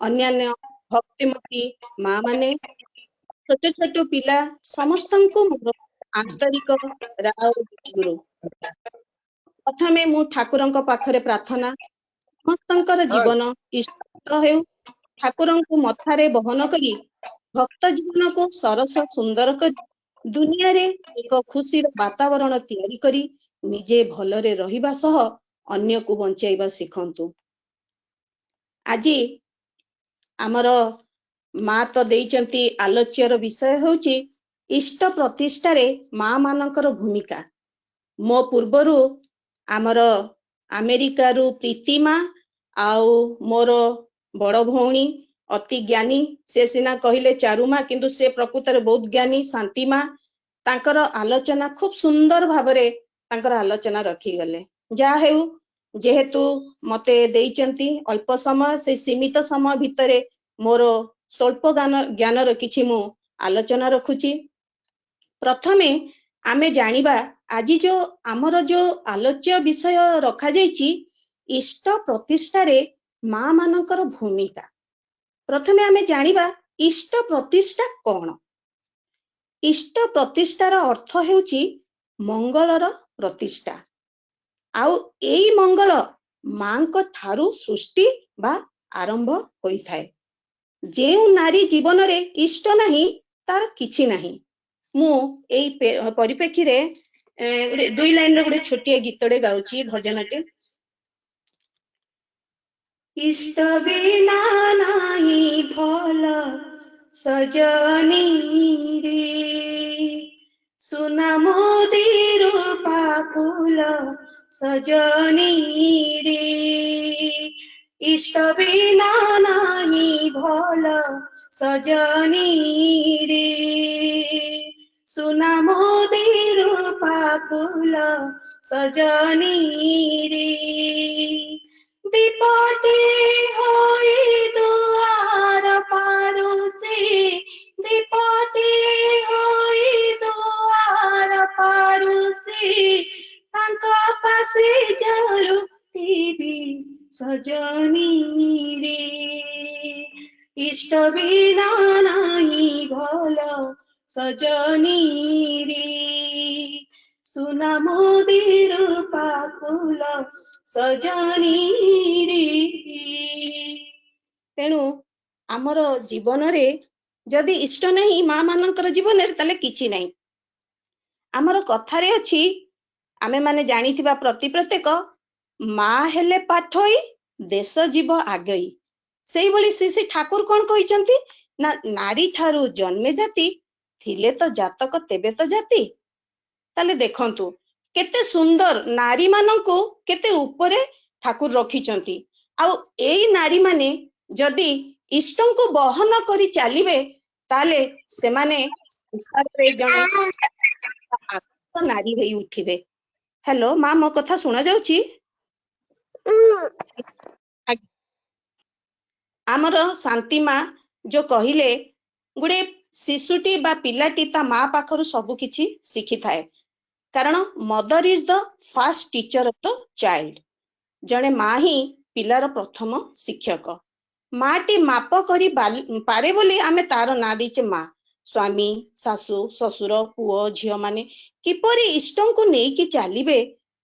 अन्यान्य भक्तिमती माँ माने, छोटे छोटे पिला समस्तंको मोर आंतरिक राव गुरु। प्रथमे मु ठाकुरंक पाखरे प्रार्थना समस्तंकर जीवन इष्ट हेउ, ठाकुरंकु मथारे बहन करी भक्त जीवन को सरस सुंदर करी दुनिया रे एक खुशीर वातावरण तैयारी करी निजे भलरे रहिबा सह अन्य को बंचाइबा शिखंतु। आजी आमर माँ तो देइचंती आलोच्यर विषय होउची इष्ट प्रतिष्ठारे माँ मानकर भूमिका। मो पूर्वरु आमर अमेरिका रु प्रीति माँ आउ मोर बड़ भौणी अति ज्ञानी, से सिना कहिले चारु माँ किंतु से प्रकृतर बहुत ज्ञानी शांति माँ, तांकर आलोचना खूब सुंदर भावरे तांकर आलोचना रखी गले। जा हेउ जेहेतु मते देइचंती अल्प समय, से सीमित समय भितरे मोर स्वल्प ज्ञान रखिछि मु आलोचना रखुची। प्रथमे आमे जानिबा आजि जो आमर जो आलोच्य विषय रखा जाइछि इष्ट प्रतिष्ठारे माँ मानकर भूमिका। प्रथमे आमे जानिबा इष्ट प्रतिष्ठा कौन। इष्ट प्रतिष्ठार अर्थ हेउची मंगलर प्रतिष्ठा। आउ एई मंगल मांक थारु सृष्टि बा आरंभ होई थाए। जेउ नारी जीवन रे इष्ट नहीं तार किछि नहीं। मु एई परिप्रेक्षी रे दुई लाइन रे गुडे छोटिया गीतडे गाउची भजनटे। इष्ट बिना नाही भल सजनी रे, सुना मोदी रूपा फूल सजनी रे। इष्ट बिना नाही भल सजनी रे, सुना मोदी रूपा फूल सजनी रे। दीपटे होई दुआर पारु से, दीपटे होई दुआर पारु से, तांका पासे जलुतीबी सजनी रे। इष्ट बिना नाही भल सजनी रे, सुना मोदी रूपा फूल सजनी रे। तेणु आमर जीवन रे जदि इष्ट नहीं माँ मानकर जीवन रे ताले किछि नहीं। आमर कथारे अछि आमे माने जानिथिबा प्रति प्रत्येक माँ हेले पाठई देश जीव आगई। सेही भली श्री श्री ठाकुर कोन कहिचंती ना नारी ठारू जन्मे जाति थिले तो जातक तेबे तो जाति। ताले देखंतु केते सुंदर नारी मानंकु केते ऊपरे ठाकुर रखिचंती आउ एई नारी माने जदि इष्टंकु बहन करी चलिबे ताले सेमाने संसारे जने आत्म नारी हेई उठिबे। हेलो माँ मो कथा सुना जाउची? आमर शांति माँ जो कहिले गुडे शिशुटी बा पिलाटी ता माँ पाखरु सब किछि शिखि थाए कारण mother is the first teacher of the child. जने माँ ही पिलार प्रथम शिक्षक। माटी माप करी पारे बोली आमे तार ना दीचे माँ। स्वामी सासु ससुर पुओ झियो माने किपरि इष्टंकु नेकी चालिबे,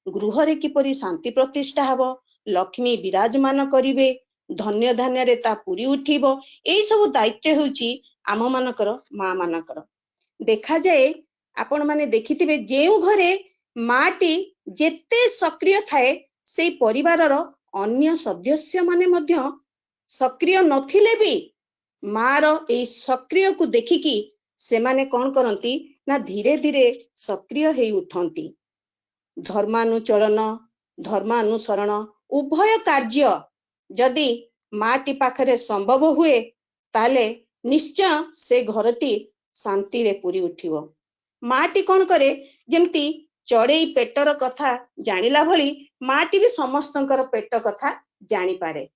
गृहरे किपरि शांति प्रतिष्ठा हबो, लक्ष्मी विराजमान करिवे, धन्य धान्य रे ता पुरी उठिबो, एई सब दायित्व होउची आम मानकर माँ मानकर। देखा जाए आपण माने देखिथिबे जेउ घरे माटी जेते सक्रिय थाए से परिवारर अन्य सदस्य माने मध्य सक्रिय नथिले भी मार ए सक्रिय को देखिकी से माने कौन करंती ना धीरे धीरे सक्रिय हेई उठंती। धर्मानुचरण धर्मानुसरण उभय कार्य जदि माटी पाखरे संभव हुए ताले निश्चय से घरटी शांति रे पूरी उठिबो। माटी कौन करे जेमती चढ़ई पेटर कथा जानिला भली माटी भी समस्तंकर पेट कथा जानी पारे।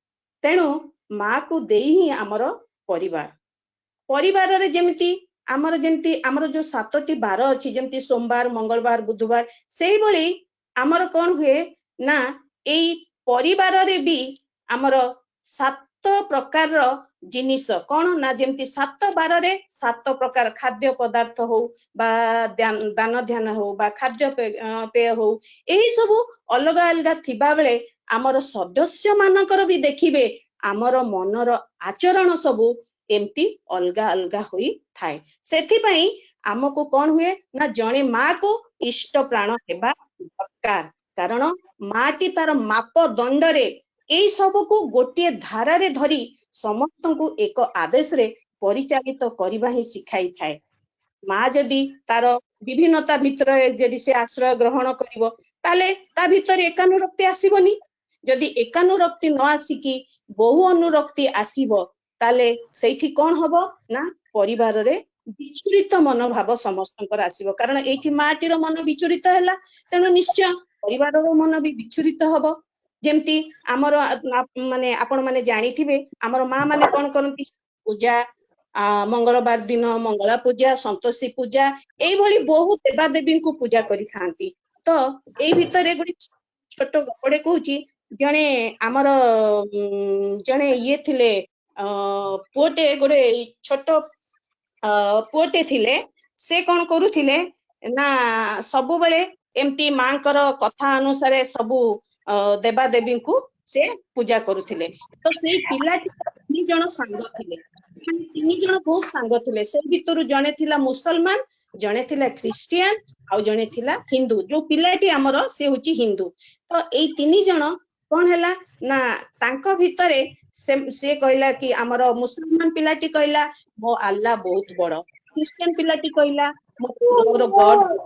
तेणु माँ को देई ही आमर परिवार। परिवार रे जेमती आमर जो 7टी बार अछि जेमती सोमवार मंगलवार बुधवार सेही भली आमर कौन हुए ना एई परिवार रे भी आमर 7 प्रकार रो जिनिस कौन ना जेमती 7 बार रे 7 प्रकार खाद्य पदार्थ हो बा दान ध्यान हो बा खाद्य पेय हो एही सब अलग अलग थिबा बेले आमर सदस्य मानकर भी देखिबे आमर मनर आचरण सबू एमती अलगा अलगा होई थाए। सेथि पई आमको कौन हुए ना जणे माँ को इष्ट प्राण हेबा दरकार कारण माटी तार माप दंड रे एई सब को गोटे धारा रे धरी समस्त को एक आदेश रे परिचालित करबा ही सिखाई थाए। माँ जदि तार विभिन्नता भितर जदि से आश्रय ग्रहण करिवो ताले ता भितर एकानुरक्ति आसीबनी। जदि एकानुरक्ति न आसिकी बहु अनुरक्ति आसीबो ताले सेठी कौन हबो ना परिवार रे विचलित मनोभाव समस्तंकर आसीबो कारण एठी माटीर मन विचलित हैला तेणु निश्चय परिवार रो मन भी विचलित हबो। जेमती आमर माने आपण माने जानिथिबे आमर माँ माने कौन करंती पूजा मंगलवार दिन मंगला पूजा संतोषी पूजा एई भली बहुत देवादेवी को पूजा करि थांती। तो एई भितरे गुडी छोट गपड़े कहूची जणे आमर जणे ये थिले पुओटे गोटे छोट पुओटे थिले से कौन करूथिले ना सबु बेले एमती मांकर कथा अनुसार सबु देवादेवी को से पूजा करूथिले। तो से पिलाटी 3 जण संग थिले 3 जण बहुत संग थिले से भितरु जणे थिला मुसलमान जणे थिला ख्रिस्टियन आउ जणे थिला हिंदू। जो पिलाटी हमर से होची हिंदू। तो एई 3 जण कौन हैला ना तांको भितरे से कहला कि हमर मुसलमान पिलाटी कहला मो अल्लाह बहुत बड़, ख्रिस्टियन पिलाटी कहला मोर गॉड,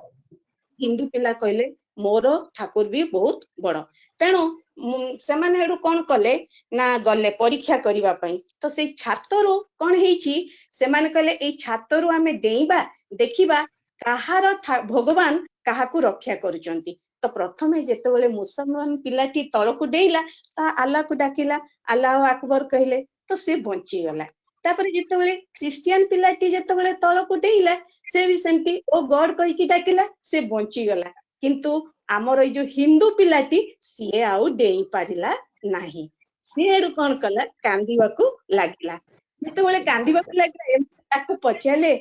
हिंदू पिला कहले मोर ठाकुर भी बहुत बड़। तेणु से माने हेडू कौन कले ना गले परीक्षा करिवा पई। तो से छातरू कौन हेची से माने कहले एई छातरू आमे डेइबा देखिबा काहार भगवान काहाकू रक्षा करूचंती। तो प्रथमे जेतेबेले मुसलमान पिलाटी तळकू डेइला ता अल्लाह को डाकिला अल्लाह अकबर कहले तो से बंची गला। तापर जेतेबेले ख्रिस्टियन पिलाटी जेतेबेले तळकू डेइला से भी सेमती ओ गॉड कहि कि डाकिला से बंची गला। किंतु आमर ए जो हिंदू पिलाटी सीए आउ डेई पारिला नाही। सी हेडू कौन कला कांदीबाकू लागिला। जेतेबेले कांदीबाकू लागिला ताकू पचाले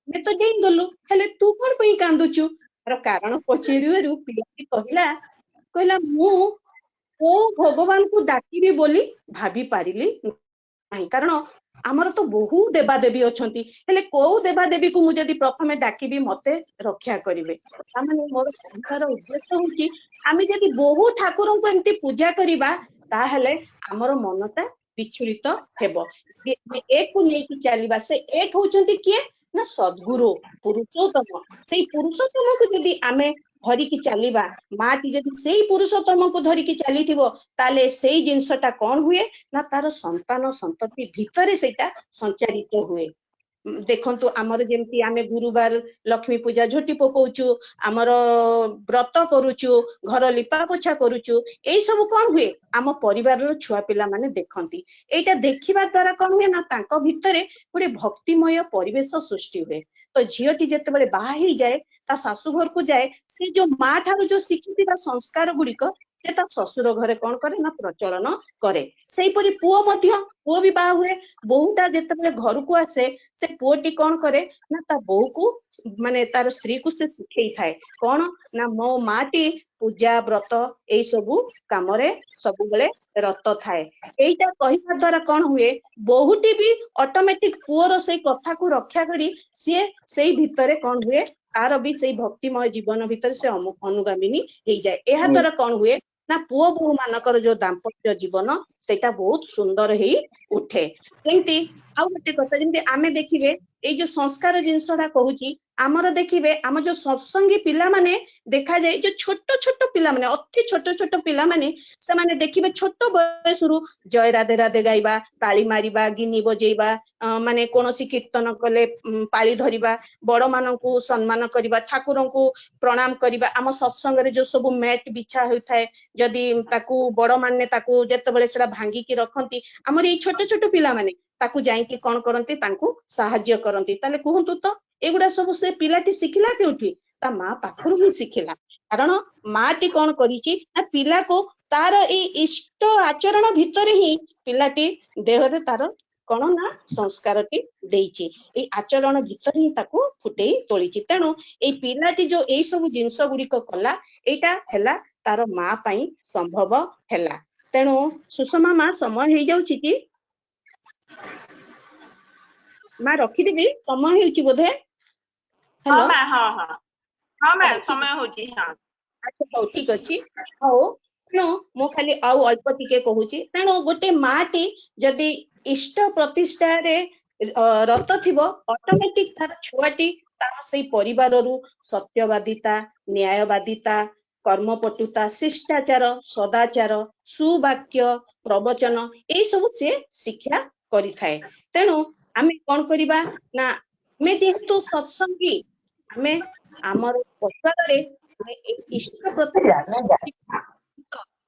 मैं तो डेई गलु हेले तू कोन पई कांदुचू कारण पचेरिवरु पिलाटी कहला मु ओ भगवान को डाकिबी बोली भाभी पारिली नाही कारण आमर तो बहु देवादेवी अछंती हेले को देवादेवी को मु जदी प्रथमे डाकिबी मते रक्षा करिवे। तामाने मोर कहबार उद्देश्य होची आमी जदी बहु ठाकुरन को एमती पूजा करिबा ता हेले आमर मनटा विचलित हेबो। एक को नेकी चलीबा से एक होचंती किए ना सद्गुरु पुरुषोत्तम से पुरुषोत्तम को जदि आमे धरिकी चलिबा माटी जदि से पुरुषोत्तम को धरिकी चलीथिबो ताले से जिनसटा कौन हुए ना तार संतान संतति भितरे सेटा संचारित हुए देखंतु आमर जेमती आमे गुरुवार लक्ष्मी पूजा झोटी पकोचु आमर व्रत करूचु घर लिपा पोछा करूचु एई सब कौन हुए आम परिवार रो छुआ पिला माने देखंती एटा देखिबा द्वारा कौन हुए ना तांको भितरे गोटे भक्तिमय परिवेश सृष्टि हुए तो झीटी जेते बेले बाहा ही जाए ता सासु घर को जाए से जो माँ ठारू जो शिखिथिबा संस्कार गुड़िक से ता ससुर घरे कौन करे ना प्रचलन करे सेहीपरि पुओ मध्य पुओ भी बाहा हुए बहुटा जेते बेले घर को आसे से पुओटी कौन करे ना ता बहु को माने तार स्त्री को से शिखेई थाए कौन ना मो माटी पूजा व्रत एई सबु कामरे सबु बेले रत थाए एइटा कहिबा द्वारा कौन हुए बहुटी भी ऑटोमेटिक पुओर से कथा को रक्षा करी से सेई भितरे कौन हुए तार भी सेई भक्तिमय जीवन भितर से अनुगामिनी हेई जाए एहा द्वारा कौन हुए ना पुओ बहु मानकर जो दाम्पत्य जीवन सेटा बहुत सुंदर हेई उठे सेमती आउ गोटे कथा जेमती आमे देखिबे एई जो संस्कार जिनसडा कहूची आमर देखिबे आम जो सत्संगी पिला माने देखा जाए जो छोट छोट पिला माने अति छोट छोट पिला माने से माने देखिबे छोट बयसरु जय राधे राधे गाइबा ताली मारिबा गिनी बजेइबा माने कोनोसी कीर्तन कले पाली धरिबा बड़ मानकू सम्मान करिबा ठाकुरंकू प्रणाम करिबा आम सत्संग रे जो सब मैट बिछा होई थाए जदी ताकू बड़ माने ताकू जेते बेले सेरा भांगी की रखंती हमर ए छोट छोट पिला माने ताकू जाई की कोन करंती तांकू सहाय्य करंती ताले कहंतु तो एगुडा सब से पिलाटी शिखिला केउठी ता माँ पाखरु ही शिखिला कारण माटी कौन करिची ना पिला को तार ए इष्ट आचरण भितर ही पिलाटी देहरे तार कौन ना संस्कारटी देइची ए आचरण भितर ही ताकू फुटेई तोलिची तेणु ए पिलाटी जो ए सब जिंस गुड़िक कला एटा हैला तार माँ पई संभव हैला तेणु सुषमा माँ समय हेई जाउची कि माँ रखिदेबी समय हेउची बोधे हाँ मैं हाँ हाँ हाँ मैं समय होची हाँ अच्छा हौ ठीक अछि हौ तेणु मु खाली आउ अल्प टिके कहूची तेणु गोटे माटी जदि इष्ट प्रतिष्ठा रे रत थिबो ऑटोमेटिक तार छुआटी तार सेई परिवार रु सत्यवादिता न्यायवादिता कर्मपटुता शिष्टाचार सदाचार सुवाक्य प्रवचन ए सब से शिक्षा करि थाए तेणु आमे कोन करिबा ना मे जेहेतु सत्संगी आमे आमर परिवार रे इष्ट प्रतिष्ठा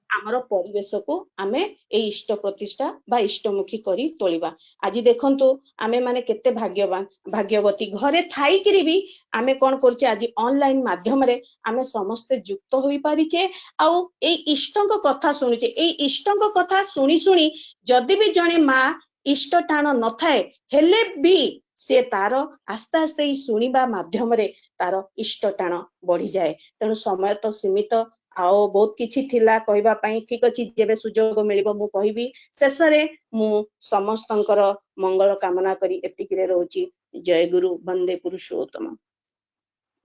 आमर परिवेश को आमे ए इष्ट प्रतिष्ठा बा इष्टमुखी करी तोलिबा आज देखंतु आमे माने केते भाग्यवान भाग्यवती घरे थाई करी भी आमे कोन करछे आज ऑनलाइन माध्यम रे आमे समस्त युक्त होई पारिचे आउ ए इष्टंक कथा सुनिचे ए इष्टंक कथा सुनी सुनी जदि भी जने माँ इष्ट टाण न थाए हेले भी से तार आस्ते आस्ते ही सुनिबा माध्यम रे तार इष्ट टाण बढ़ी जाए तेणु समय तो सीमित आओ बहुत किछि थिला कहबा पई ठीक अछि जेबे सुजोग मिलिबो मु कहबी शेष रे मु समस्तंकर मंगल कामना करी एतिकिरे रहउची जय गुरु वंदे पुरुषोत्तम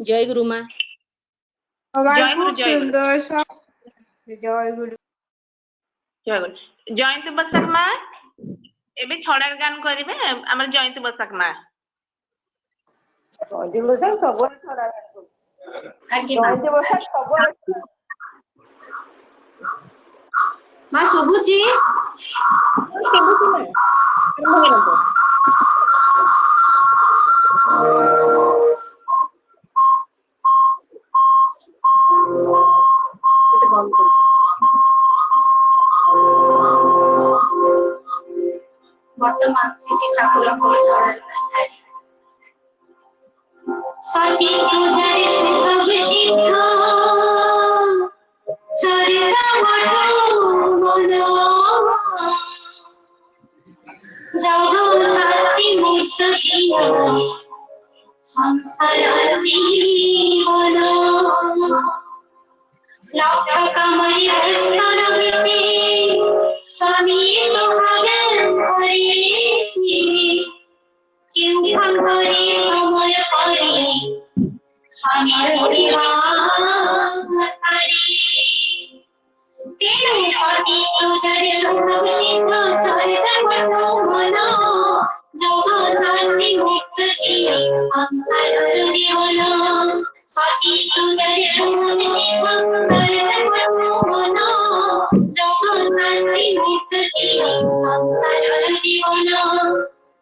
जय गुरु माँ जय गुरु जय गुरु जय गुरु जय गुरु जयंती बसाक माँ एबे छड़ा गान करिवे हमर जयंती बसाक माँ जयंती बसाक सब छड़ा जयंती बसाक सब माँ शुभुची वर्तमान श्री ठाकुर को सती पूजारी शुभ सिद्ध चरिता मन जगन्नाथी मुक्त जीवन संसार जीवन लक्ष कमरी पुस्तन विषे स्वामी सुहागन हरे किंखन करी समय करी स्वामी सेवा सारी तेनु सती पूजारी शुभ सिद्ध चरिता मन जगन्नाथी मुक्त जीवन সংসারের জীবন সতী পূজারে সুমন শিব চলছে মন জগন্নাথী মুক্ত জীবন সংসারের জীবন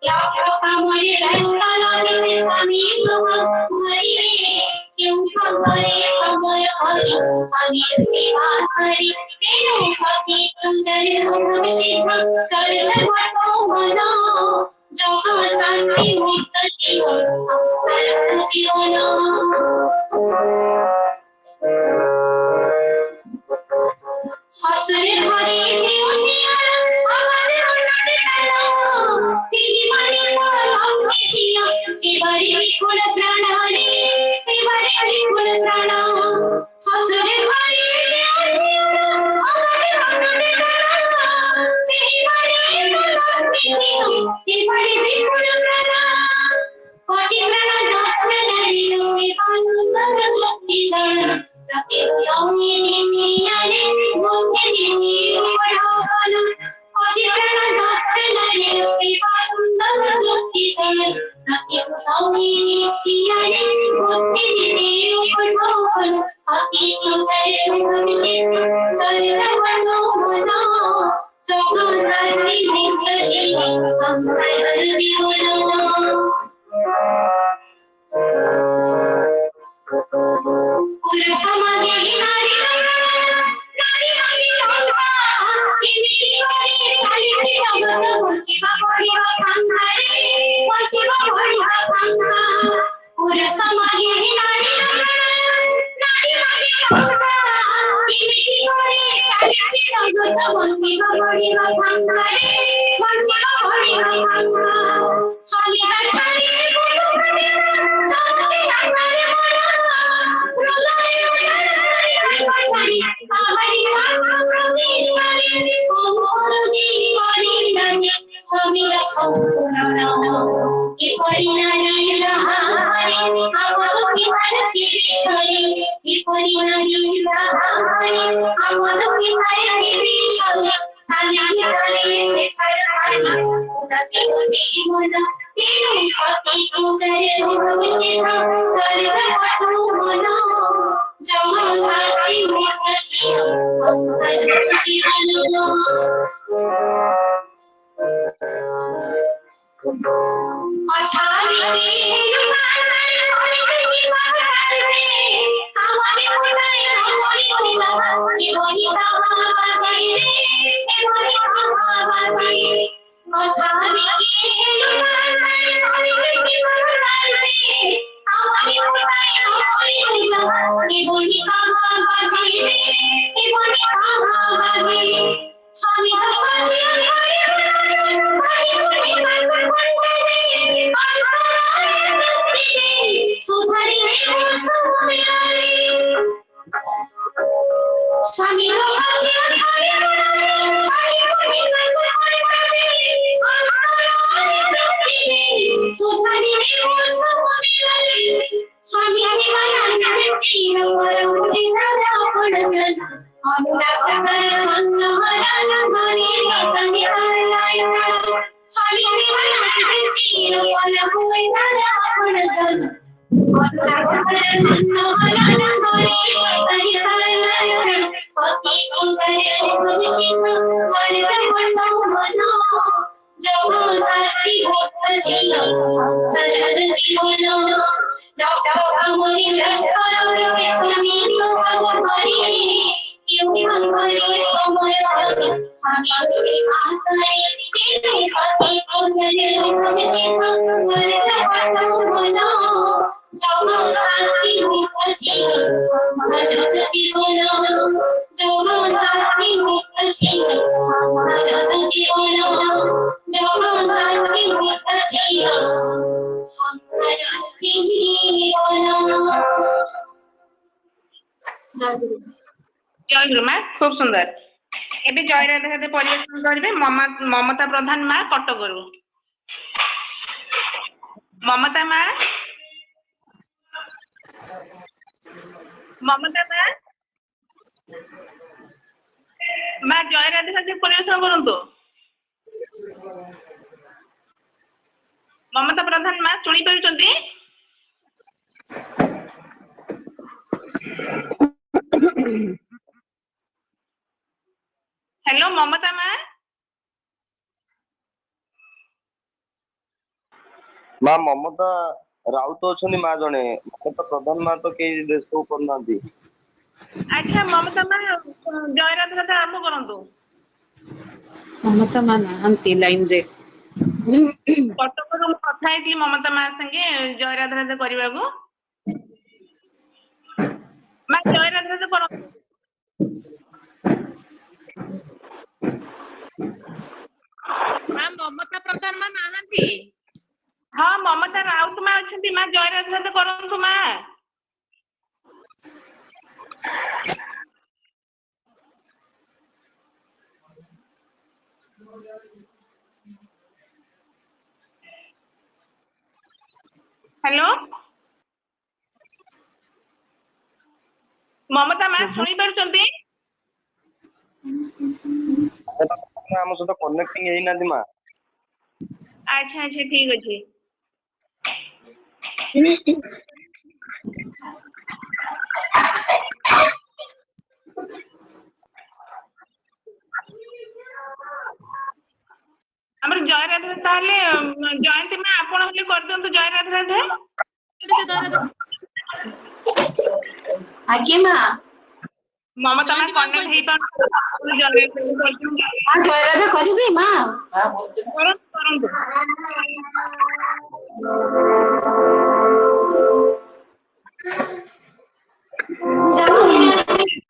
লক্ষ কামড়ে ব্যস্ত নদীতে আমি শুভ হরি কেউ করে সময় হরি আমি সেবা করি সতী পূজারে সুমন শিব চলছে মন জগন্নাথী মুক্ত জীবন সংসারের জীবন শ্বশুরে ঘরে যেও ছিয়ারা আমাদের অন্যতে কেন সে জীবনে লক্ষ্মী ছিল সেবারে বিপুল প্রাণ হরে সেবারে বিপুল প্রাণ শ্বশুরে ঘরে যেও ছিয়ারা আমাদের অন্যতে কেন সে জীবনে লক্ষ্মী ছিল সেবারে বিপুল প্রাণ কোটি প্রাণ যত্ন নারীর সেবা সুন্দর লক্ষ্মী চরণ প্রতি লঙ্গে নিয়ারে বুদ্ধি চিনি উপঢৌকন কোটি প্রাণ যত্ন নারীর সেবা সুন্দর লক্ষ্মী চরণ প্রতি লঙ্গে নিয়ারে বুদ্ধি চিনি উপঢৌকন সতী পূজারে সুন্দর শিব চলে মন জগন্নাথী মুক্ত জীবন সংসারের জীবন পুরুষ সমাজে নারী নারী নারী লম্বা এমিতি করে চালিছে জগৎ বঞ্চিবা পড়িবা ভাঙ্গারে বঞ্চিবা পড়িবা ভাঙ্গা পুরুষ সমাজে নারী নারী নারী লম্বা এমিতি করে চালিছে জগৎ বঞ্চিবা পড়িবা ভাঙ্গারে বঞ্চিবা পড়িবা ভাঙ্গা স্বামী রাখারে বলো করে জগতে রাখারে বলো জগন্নাথী মুক্ত সংসারের জীবন জয় গুরু মা খুব সুন্দর ଏବେ ଜୟ ରାଧେ ରାଧେ ପରିବେଷଣ କରିବେ ମମତା ପ୍ରଧାନ ମା କଟକରୁ ମମତା ମା ଜୟ ରାଧେ ରାଧେ ପରିବେଷଣ କରନ୍ତୁ ମମତା ପ୍ରଧାନ ମା ଶୁଣି ପାରୁଛନ୍ତି हेलो ममता माँ माँ ममता राउत अच्छा माँ जड़े ममता प्रधान माँ तो कई देश को करना अच्छा ममता माँ जय राधे राधे आरंभ करंतु ममता माँ नाहंती लाइन रे कटक रू कथा हेती ममता माँ संगे जय राधे राधे करने को माँ जय राधे राधे करंतु माँ ममता प्रधान माँ नाहंती हाँ ममता राउत माँ अच्छी माँ जय राधे राधे करंतु माँ हेलो ममता माँ सुनी पारुचंती आम सहित कनेक्टिंग होना माँ अच्छा अच्छा ठीक अच्छे हमर जय राधे ताले जयंती माँ आपण हेले कर दियंतु जय राधे राधे आज्ञा माँ ममता माँ कनेक्ट हेई पार जय राधे करिबे माँ करंतु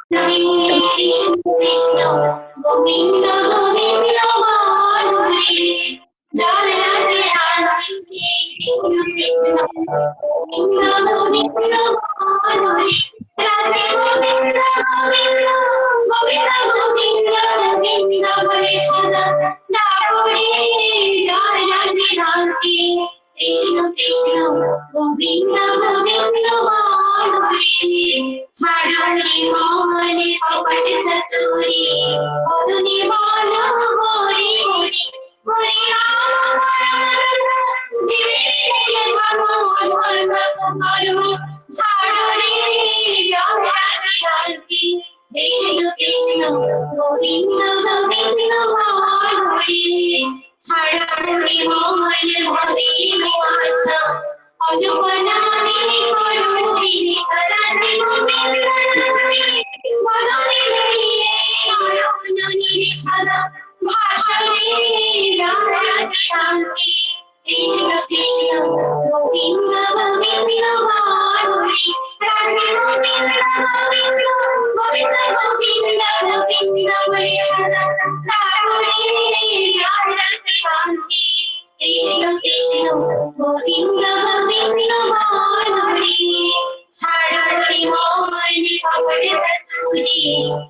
कृष्ण कृष्ण गोविंद गोविंद माधुरी जय राधे राधे कृष्ण कृष्ण गोविंद गोविंद माधुरी राधे गोविंद गोविंद गोविंद गोविंद गोविंद बोले सदा दारुणी जय राधे राधे कृष्ण कृष्ण गोविंद गोविंद माधुरी छाड़ोनी मोहने कपट चतुरी बोलुनी बोलो बोरी बोरी बोरी राम जीवे भगवान धर्म को कर्म छाड़ोनी जय कृष्ण कृष्ण गोविंद गोविंद माधुरी छाड़ोनी मोहन भवि निवास अजुपनानी करुणी सराधि गोविंद मदनी सदा भाषणे राधे कृष्ण कृष्ण गोविंद गोविंद माधुरी राधे गोविंद गोविंद गोविंद गोविंद गोविंद बोले सदा दारुणी राधे कृष्ण कृष्ण गोविंद गोविंद माधुरी छाड़ोनी मोहन कपट चतुरी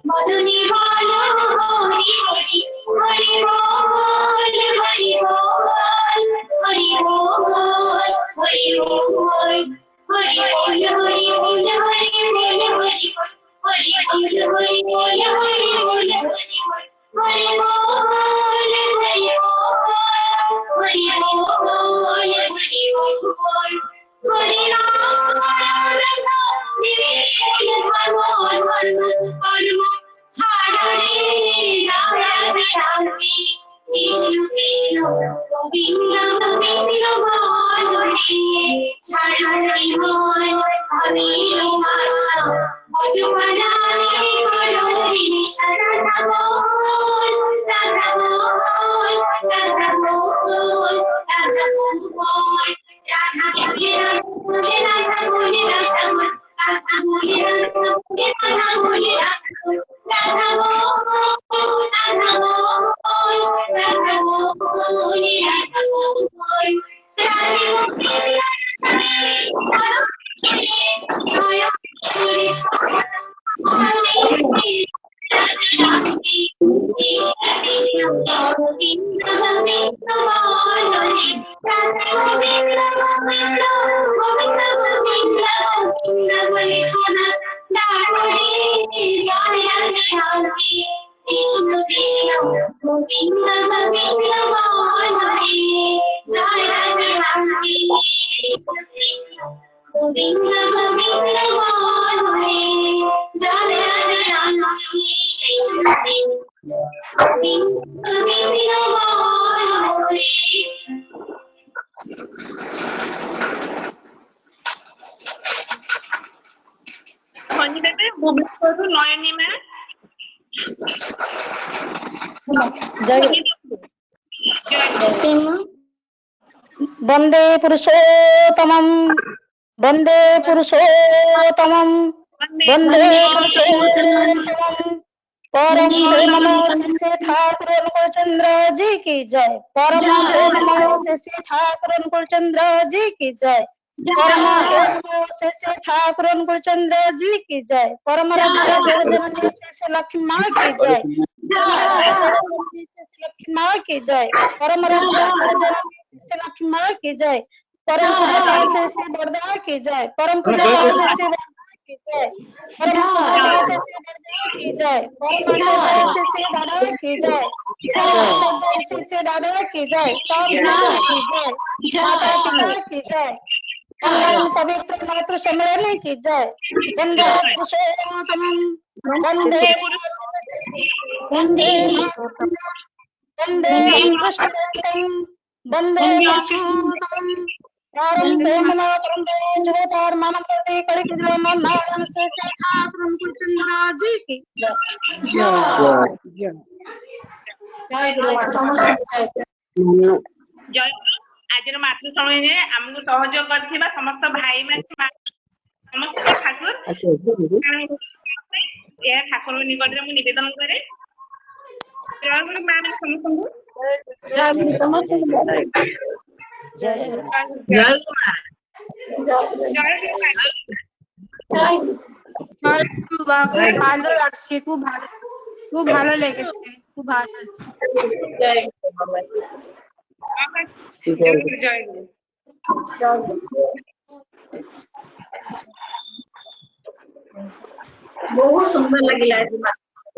मधुनी बोलो बोरी बोरी हरि बोल हरि बोल हरि बोल हरि बोल हरि बोल हरि बोल हरि बोल हरि बोल हरि बोल हरि बोल हरि बोल हरि बोल हरि बोल हरि बोल हरि बोल हरि राम जीवे भगवान धर्म कर्म छाड़ोनी राधे राधे कृष्ण कृष्ण गोविंद गोविंद माधुरी छाड़ोनी मोहन भवि निवास अजुपनानी करुणी सदा बोल राधा बोल राधा बोल राधा बोल राधा बोले राधा बोले राधा बोले राधा बोले राधा बोले राधा बोले राधा बोले राधा बोल राधा बोल राधा बोले राधा बोल राधे गोविंद गोविंद माधुरी राधे गोविंद गोविंद गोविंद गोविंद गोविंद बोले सदा दारुणी जय राधे राधे कृष्ण कृष्ण गोविंद गोविंद माधुरी जय राधे राधे कृष्ण कृष्ण गोविंद गोविंद माधुरी जय राधे ଖଞ୍ଜି ଦେବେ ଭୁବନେଶ୍ୱରରୁ ନୟନୀ ମା वन्दे पुरुषोत्तमम् वन्दे पुरुषोत्तमम् वन्दे पुरुषोत्तमम् परम प्रेममय श्री ठाकुर अनुकूल चंद्र जी की जय। परम प्रेममय श्री ठाकुर अनुकूल चंद्र जी की जय। परम प्रेममय श्री ठाकुर अनुकूल चंद्र जी की जय। परम जगत जननी श्री लक्ष्मी माँ की जय। लक्ष्मी माँ की जय। परम जगत जननी श्री लक्ष्मी माँ की जय। परम पूज्य काल से श्री वरदा की जय। परम पूज्य काल से श्री वरदा की जय। परम पूज्य काल से श्री वरदा की जय। परम पूज्य काल से श्री दादा की जय। परम पूज्य से श्री दादा की जय। सब गुरुओं की जय। माता पिता की जय। ऑनलाइन पवित्र मातृ सम्मेलन की जय। वंदे पुरुषोत्तमम् वंदे वंदे वंदे कृष्णं वंदे पुरुषोत्तमम् परम प्रेमना परम जगतार मानव प्रति कलिकुल नारायण से ठाकुर अनुकूल चंद्र जी की जय आज मातृ समय आमको सहयोग कर समस्त भाई समस्त ठाकुर ठाकुर निकट में निवेदन करे जय गुरु मैम समस्त ভালো লাগছে, খুব ভালো লেগেছে, খুব ভালো আছে। जय गुरु बहुत सुंदर लगिला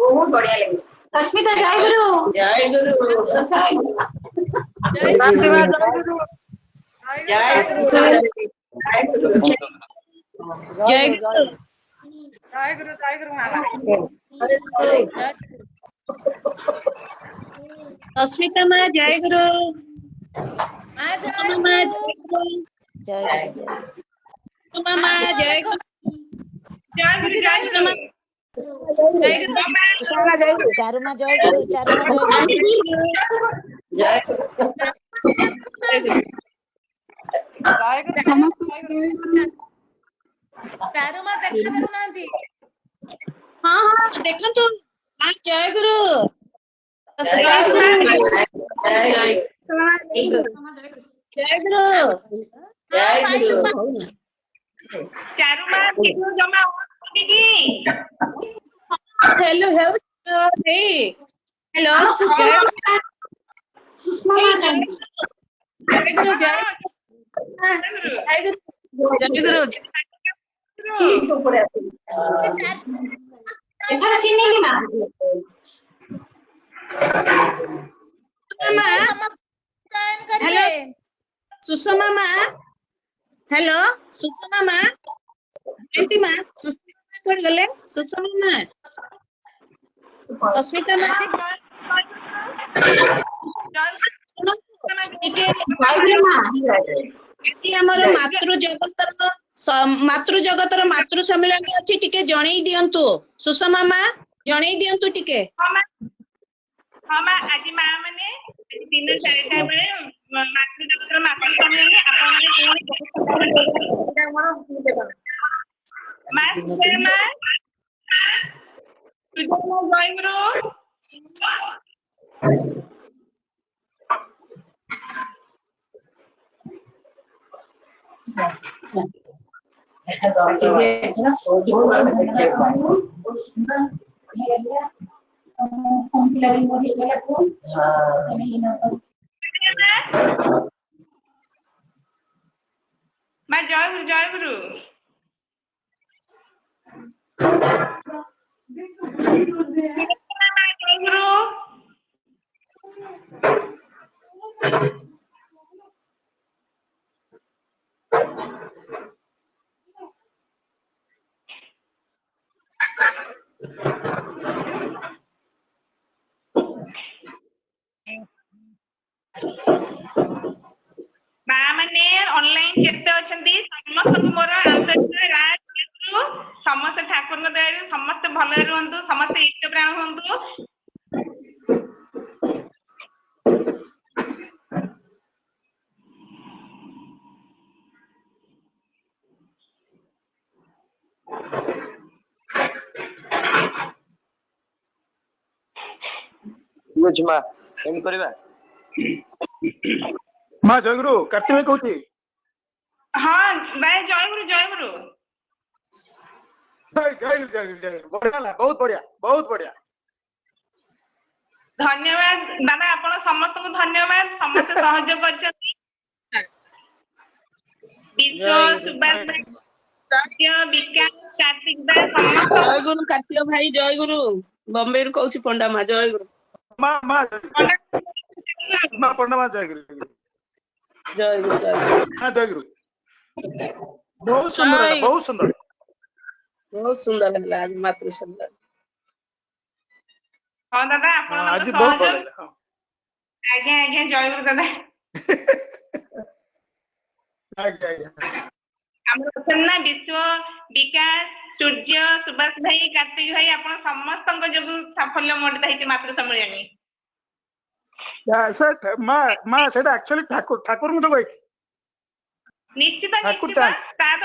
बहुत बढ़िया लगे। रश्मिता जय गुरु जय गुरु जय गुरु जय गुरु जय गुरु मामा रश्मिता माँ जय गुरु माँ जय गुरु मामा जय गुरु चारू माँ जय गुरु चारू माँ जय गुरु चारू माँ देखा देउनांती। हाँ हाँ देखंतु माँ जय गुरु जय गुरु चारू माँ जमा हेलो हेलो सुषमा जय गुरु जय गुरु हेलो सुषमा माँ हेलो सुषमा माँ जयंती माँ सुषमा माँ गले सुषमा माँ अस्मिता माँ मातृ जगतर मातृ सम्मेलन अच्छी टिके जणई दियंतु सुषमा माँ जणई दियंतु टिके हाँ माँ आज माँ मैंने दिन 4टा बेले मातृ जगतर मातृ सम्मेलन माँ सुजय माँ जय गुरु मैं जय गुरु जय गुरु ଠିକ ଅଛି ମା ଏମିତି କରିବା। ମା ଜୟଗୁରୁ କାର୍ତ୍ତି ଭାଇ କହୁଛି। ହଁ ଭାଇ ଜୟଗୁରୁ ଜୟଗୁରୁ। ଜୟଗୁରୁ ଜୟଗୁରୁ ଜୟଗୁରୁ ବଢିଆ ହେଲା, ବହୁତ ବଢିଆ ବହୁତ ବଢିଆ। ଧନ୍ୟବାଦ ଦାଦା, ଆପଣ ସମସ୍ତଙ୍କୁ ଧନ୍ୟବାଦ, ସମସ୍ତେ ସହଯୋଗ କରିଛନ୍ତି। ବିଶ୍ୱ, ସୁବାସ ଭାଇ, ବିକାଶ, କାର୍ତ୍ତିକ ଦାସ ସମସ୍ତ ଜୟଗୁରୁ କାର୍ତ୍ତିକ ଭାଇ ଜୟଗୁରୁ। ବମ୍ବେରୁ କହୁଛି ପଣ୍ଡା ମା ଜୟଗୁରୁ। ମା ମା ପଣ୍ଡା ମା ଜୟଗୁରୁ ଜୟଗୁରୁ ଜୟଗୁରୁ ହଁ ଜୟଗୁରୁ। ବହୁତ ସୁନ୍ଦର ହେଲା, ବହୁତ ସୁନ୍ଦର। ବହୁତ ସୁନ୍ଦର ହେଲା ଆଜି ମାତୃ ସମ୍ମିଳନୀ। ହଁ ଦାଦା ଆପଣଙ୍କ ଆଜି ବହୁତ ଭଲ ସହଯୋଗ। ହେଲା। ଆଜ୍ଞା ଆଜ୍ଞା ଜୟଗୁରୁ ଦାଦା। ଆଜ୍ଞା ଆଜ୍ଞା। ଆମର ଅଛନ୍ତି ନା ବିଶ୍ୱ, ବିକାଶ, ସୂର୍ଯ୍ୟ, ସୁବାସ ଭାଇ, କାର୍ତ୍ତିକ ଭାଇ, ଆପଣ ସମସ୍ତଙ୍କ ଯୋଗୁଁ ସାଫଲ୍ୟ ମଣ୍ଡିତ ହେଇଛି ମାତୃ ସମ୍ମିଳନୀ। ମା ସେଇଟା ଆକ୍ଚୁଆଲି ଠାକୁରଙ୍କୁ ଯୋଗ ହେଇଛି। ନିଶ୍ଚିତ ଠାକୁର ନିଶ୍ଚିତ ତା ତ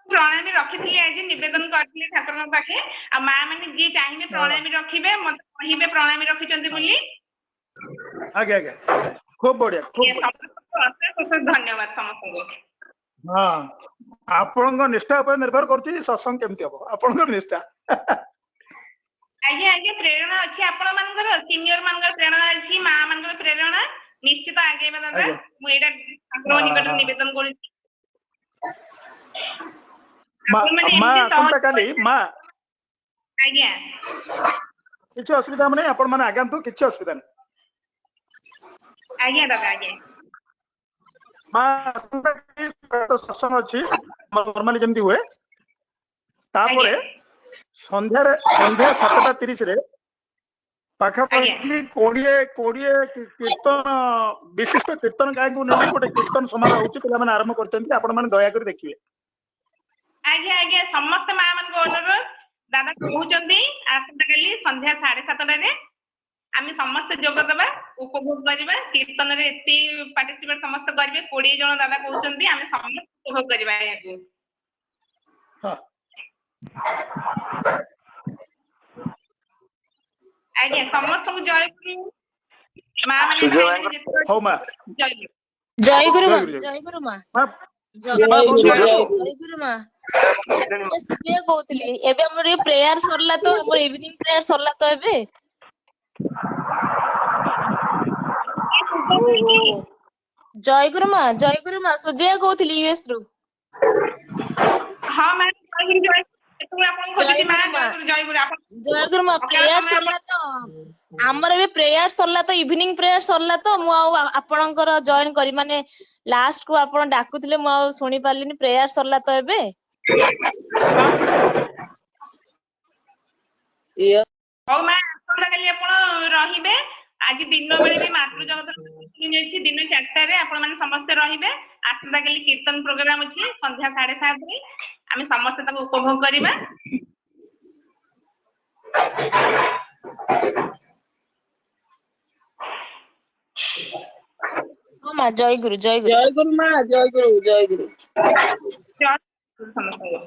ପ୍ରଣାମୀ ରଖିଥିଲି, ଆଜି ନିବେଦନ କରିଥିଲି ଠାକୁରଙ୍କ ପାଖେ। ଆଉ ମା ମାନେ ଯିଏ ଚାହିଁବେ ପ୍ରଣାମୀ ରଖିବେ, ମତେ କହିବେ ପ୍ରଣାମୀ ରଖିଛନ୍ତି ବୋଲି। ଆଜ୍ଞା ଆଜ୍ଞା ଖୁବ ବଢିଆ ଖୁବ ବଢିଆ। ସମସ୍ତଙ୍କୁ ଅଶେଷ ଅଶେଷ ଧନ୍ୟବାଦ ସମସ୍ତଙ୍କୁ। ହଁ ଆପଣଙ୍କ ନିଷ୍ଠା ଉପରେ ନିର୍ଭର କରୁଛି ସତ୍ସଙ୍ଗ କେମିତି ହବ, ଆପଣଙ୍କର ନିଷ୍ଠା। ଆଜ୍ଞା ଆଜ୍ଞା ପ୍ରେରଣା ଅଛି ଆପଣ ମାନଙ୍କର, ସିନିୟର ମାନଙ୍କର ପ୍ରେରଣା ଅଛି, ମା ମାନଙ୍କର ପ୍ରେରଣା ନିଶ୍ଚିତ ଆଗେଇବା ଦାଦା। ମୁଁ ଏଇଟା ଠାକୁରଙ୍କ ନିକଟରେ ନିବେଦନ କରୁଛି। ମା ଆସନ୍ତା କାଲି ମା ଆଜ୍ଞା କିଛି ଅସୁବିଧା ନାହିଁ, ଆପଣ ମାନେ ଆଗାନ୍ତୁ, କିଛି ଅସୁବିଧା ନାହିଁ। ଆଜ୍ଞା ଦାଦା ଆଜ୍ଞା। ମା ଆସନ୍ତା କାଲି ସତ୍ସଙ୍ଗ ଅଛି ନର୍ମାଲି ଯେମିତି ହୁଏ। ତାପରେ ସନ୍ଧ୍ୟା 7:30 ପାଖାପାଖି 20 କୀର୍ତ୍ତନ ବିଶିଷ୍ଟ କୀର୍ତ୍ତନ ଗାୟକଙ୍କୁ ନେଇକି ଗୋଟେ କୀର୍ତ୍ତନ ସମାରୋହ ହଉଛି, ପିଲାମାନେ ଆରମ୍ଭ କରିଛନ୍ତି, ଆପଣ ମାନେ ଦୟାକରି ଦେଖିବେ। ଆଜ୍ଞା ଆଜ୍ଞା ସମସ୍ତ ମା ମାନଙ୍କ ଅନୁରୋଧ, ଦାଦା କହୁଛନ୍ତି ଆସନ୍ତା କାଲି ସନ୍ଧ୍ୟା 7:30 ଆମେ ସମସ୍ତେ ଯୋଗଦେବା, ଉପଭୋଗ କରିବା। କୀର୍ତ୍ତନରେ ଏତେ ପାର୍ଟିସିପେଟ ସମସ୍ତେ କରିବେ, 20 ଜଣ ଦାଦା କହୁଛନ୍ତି, ଆମେ ସମସ୍ତେ ଉପଭୋଗ କରିବା ଏହାକୁ। ଆଜ୍ଞା ସମସ୍ତଙ୍କୁ ଜୟଗୁରୁ। ମା ମାନେ ଭାଇ ମାନେ ଯେତେବେଳେ ଜୟଗୁରୁ ମା, ଜୟଗୁରୁ ମା, ଜୟଗୁରୁ ମା। କହୁଥିଲି ଏବେ ଆମର ଏ ପ୍ରେୟାର ସରିଲା ତ, ଆମର ଇଭିନିଂ ପ୍ରେୟାର ସରିଲା ତ ଏବେ। ଜୟଗୁରୁ ମା ସୁଜୟା କହୁଥିଲି ୟୁଏସ ରୁ। ହଁ ମା ଜୟଗୁରୁ ମା ପ୍ରେୟାର ସରିଲା ତ, ଆମର ଏବେ ପ୍ରେୟାର ସରିଲା ତ, ଇଭିନିଂ ପ୍ରେୟାର ସରିଲା ତ, ମୁଁ ଆଉ ଆପଣଙ୍କର ଜଏନ କରି ମାନେ ଲାଷ୍ଟ କୁ ଆପଣ ଡାକୁଥିଲେ, ମୁଁ ଆଉ ଶୁଣି ପାରିଲିନି। ପ୍ରେୟାର ସରିଲା ତ ଏବେ। ହଉ ମା ଆସନ୍ତା କାଲି ଆପଣ ରହିବେ। ଆଜି ଦିନ ବେଳେ ବି ମାତୃ ଜଗତର ଯାଇଛି, ଦିନ 4ଟାରେ ଆପଣ ମାନେ ସମସ୍ତେ ରହିବେ। ଆସନ୍ତା କାଲି କୀର୍ତ୍ତନ ପ୍ରୋଗ୍ରାମ ଅଛି ସନ୍ଧ୍ୟା 7:30 ଆମେ ସମସ୍ତେ ତାକୁ ଉପଭୋଗ କରିବା। ହଁ ମା ଜୟଗୁରୁ ଜୟଗୁରୁ ମା ଜୟଗୁରୁ ଜୟଗୁରୁ। ଜୟ ସମସ୍ତଙ୍କୁ।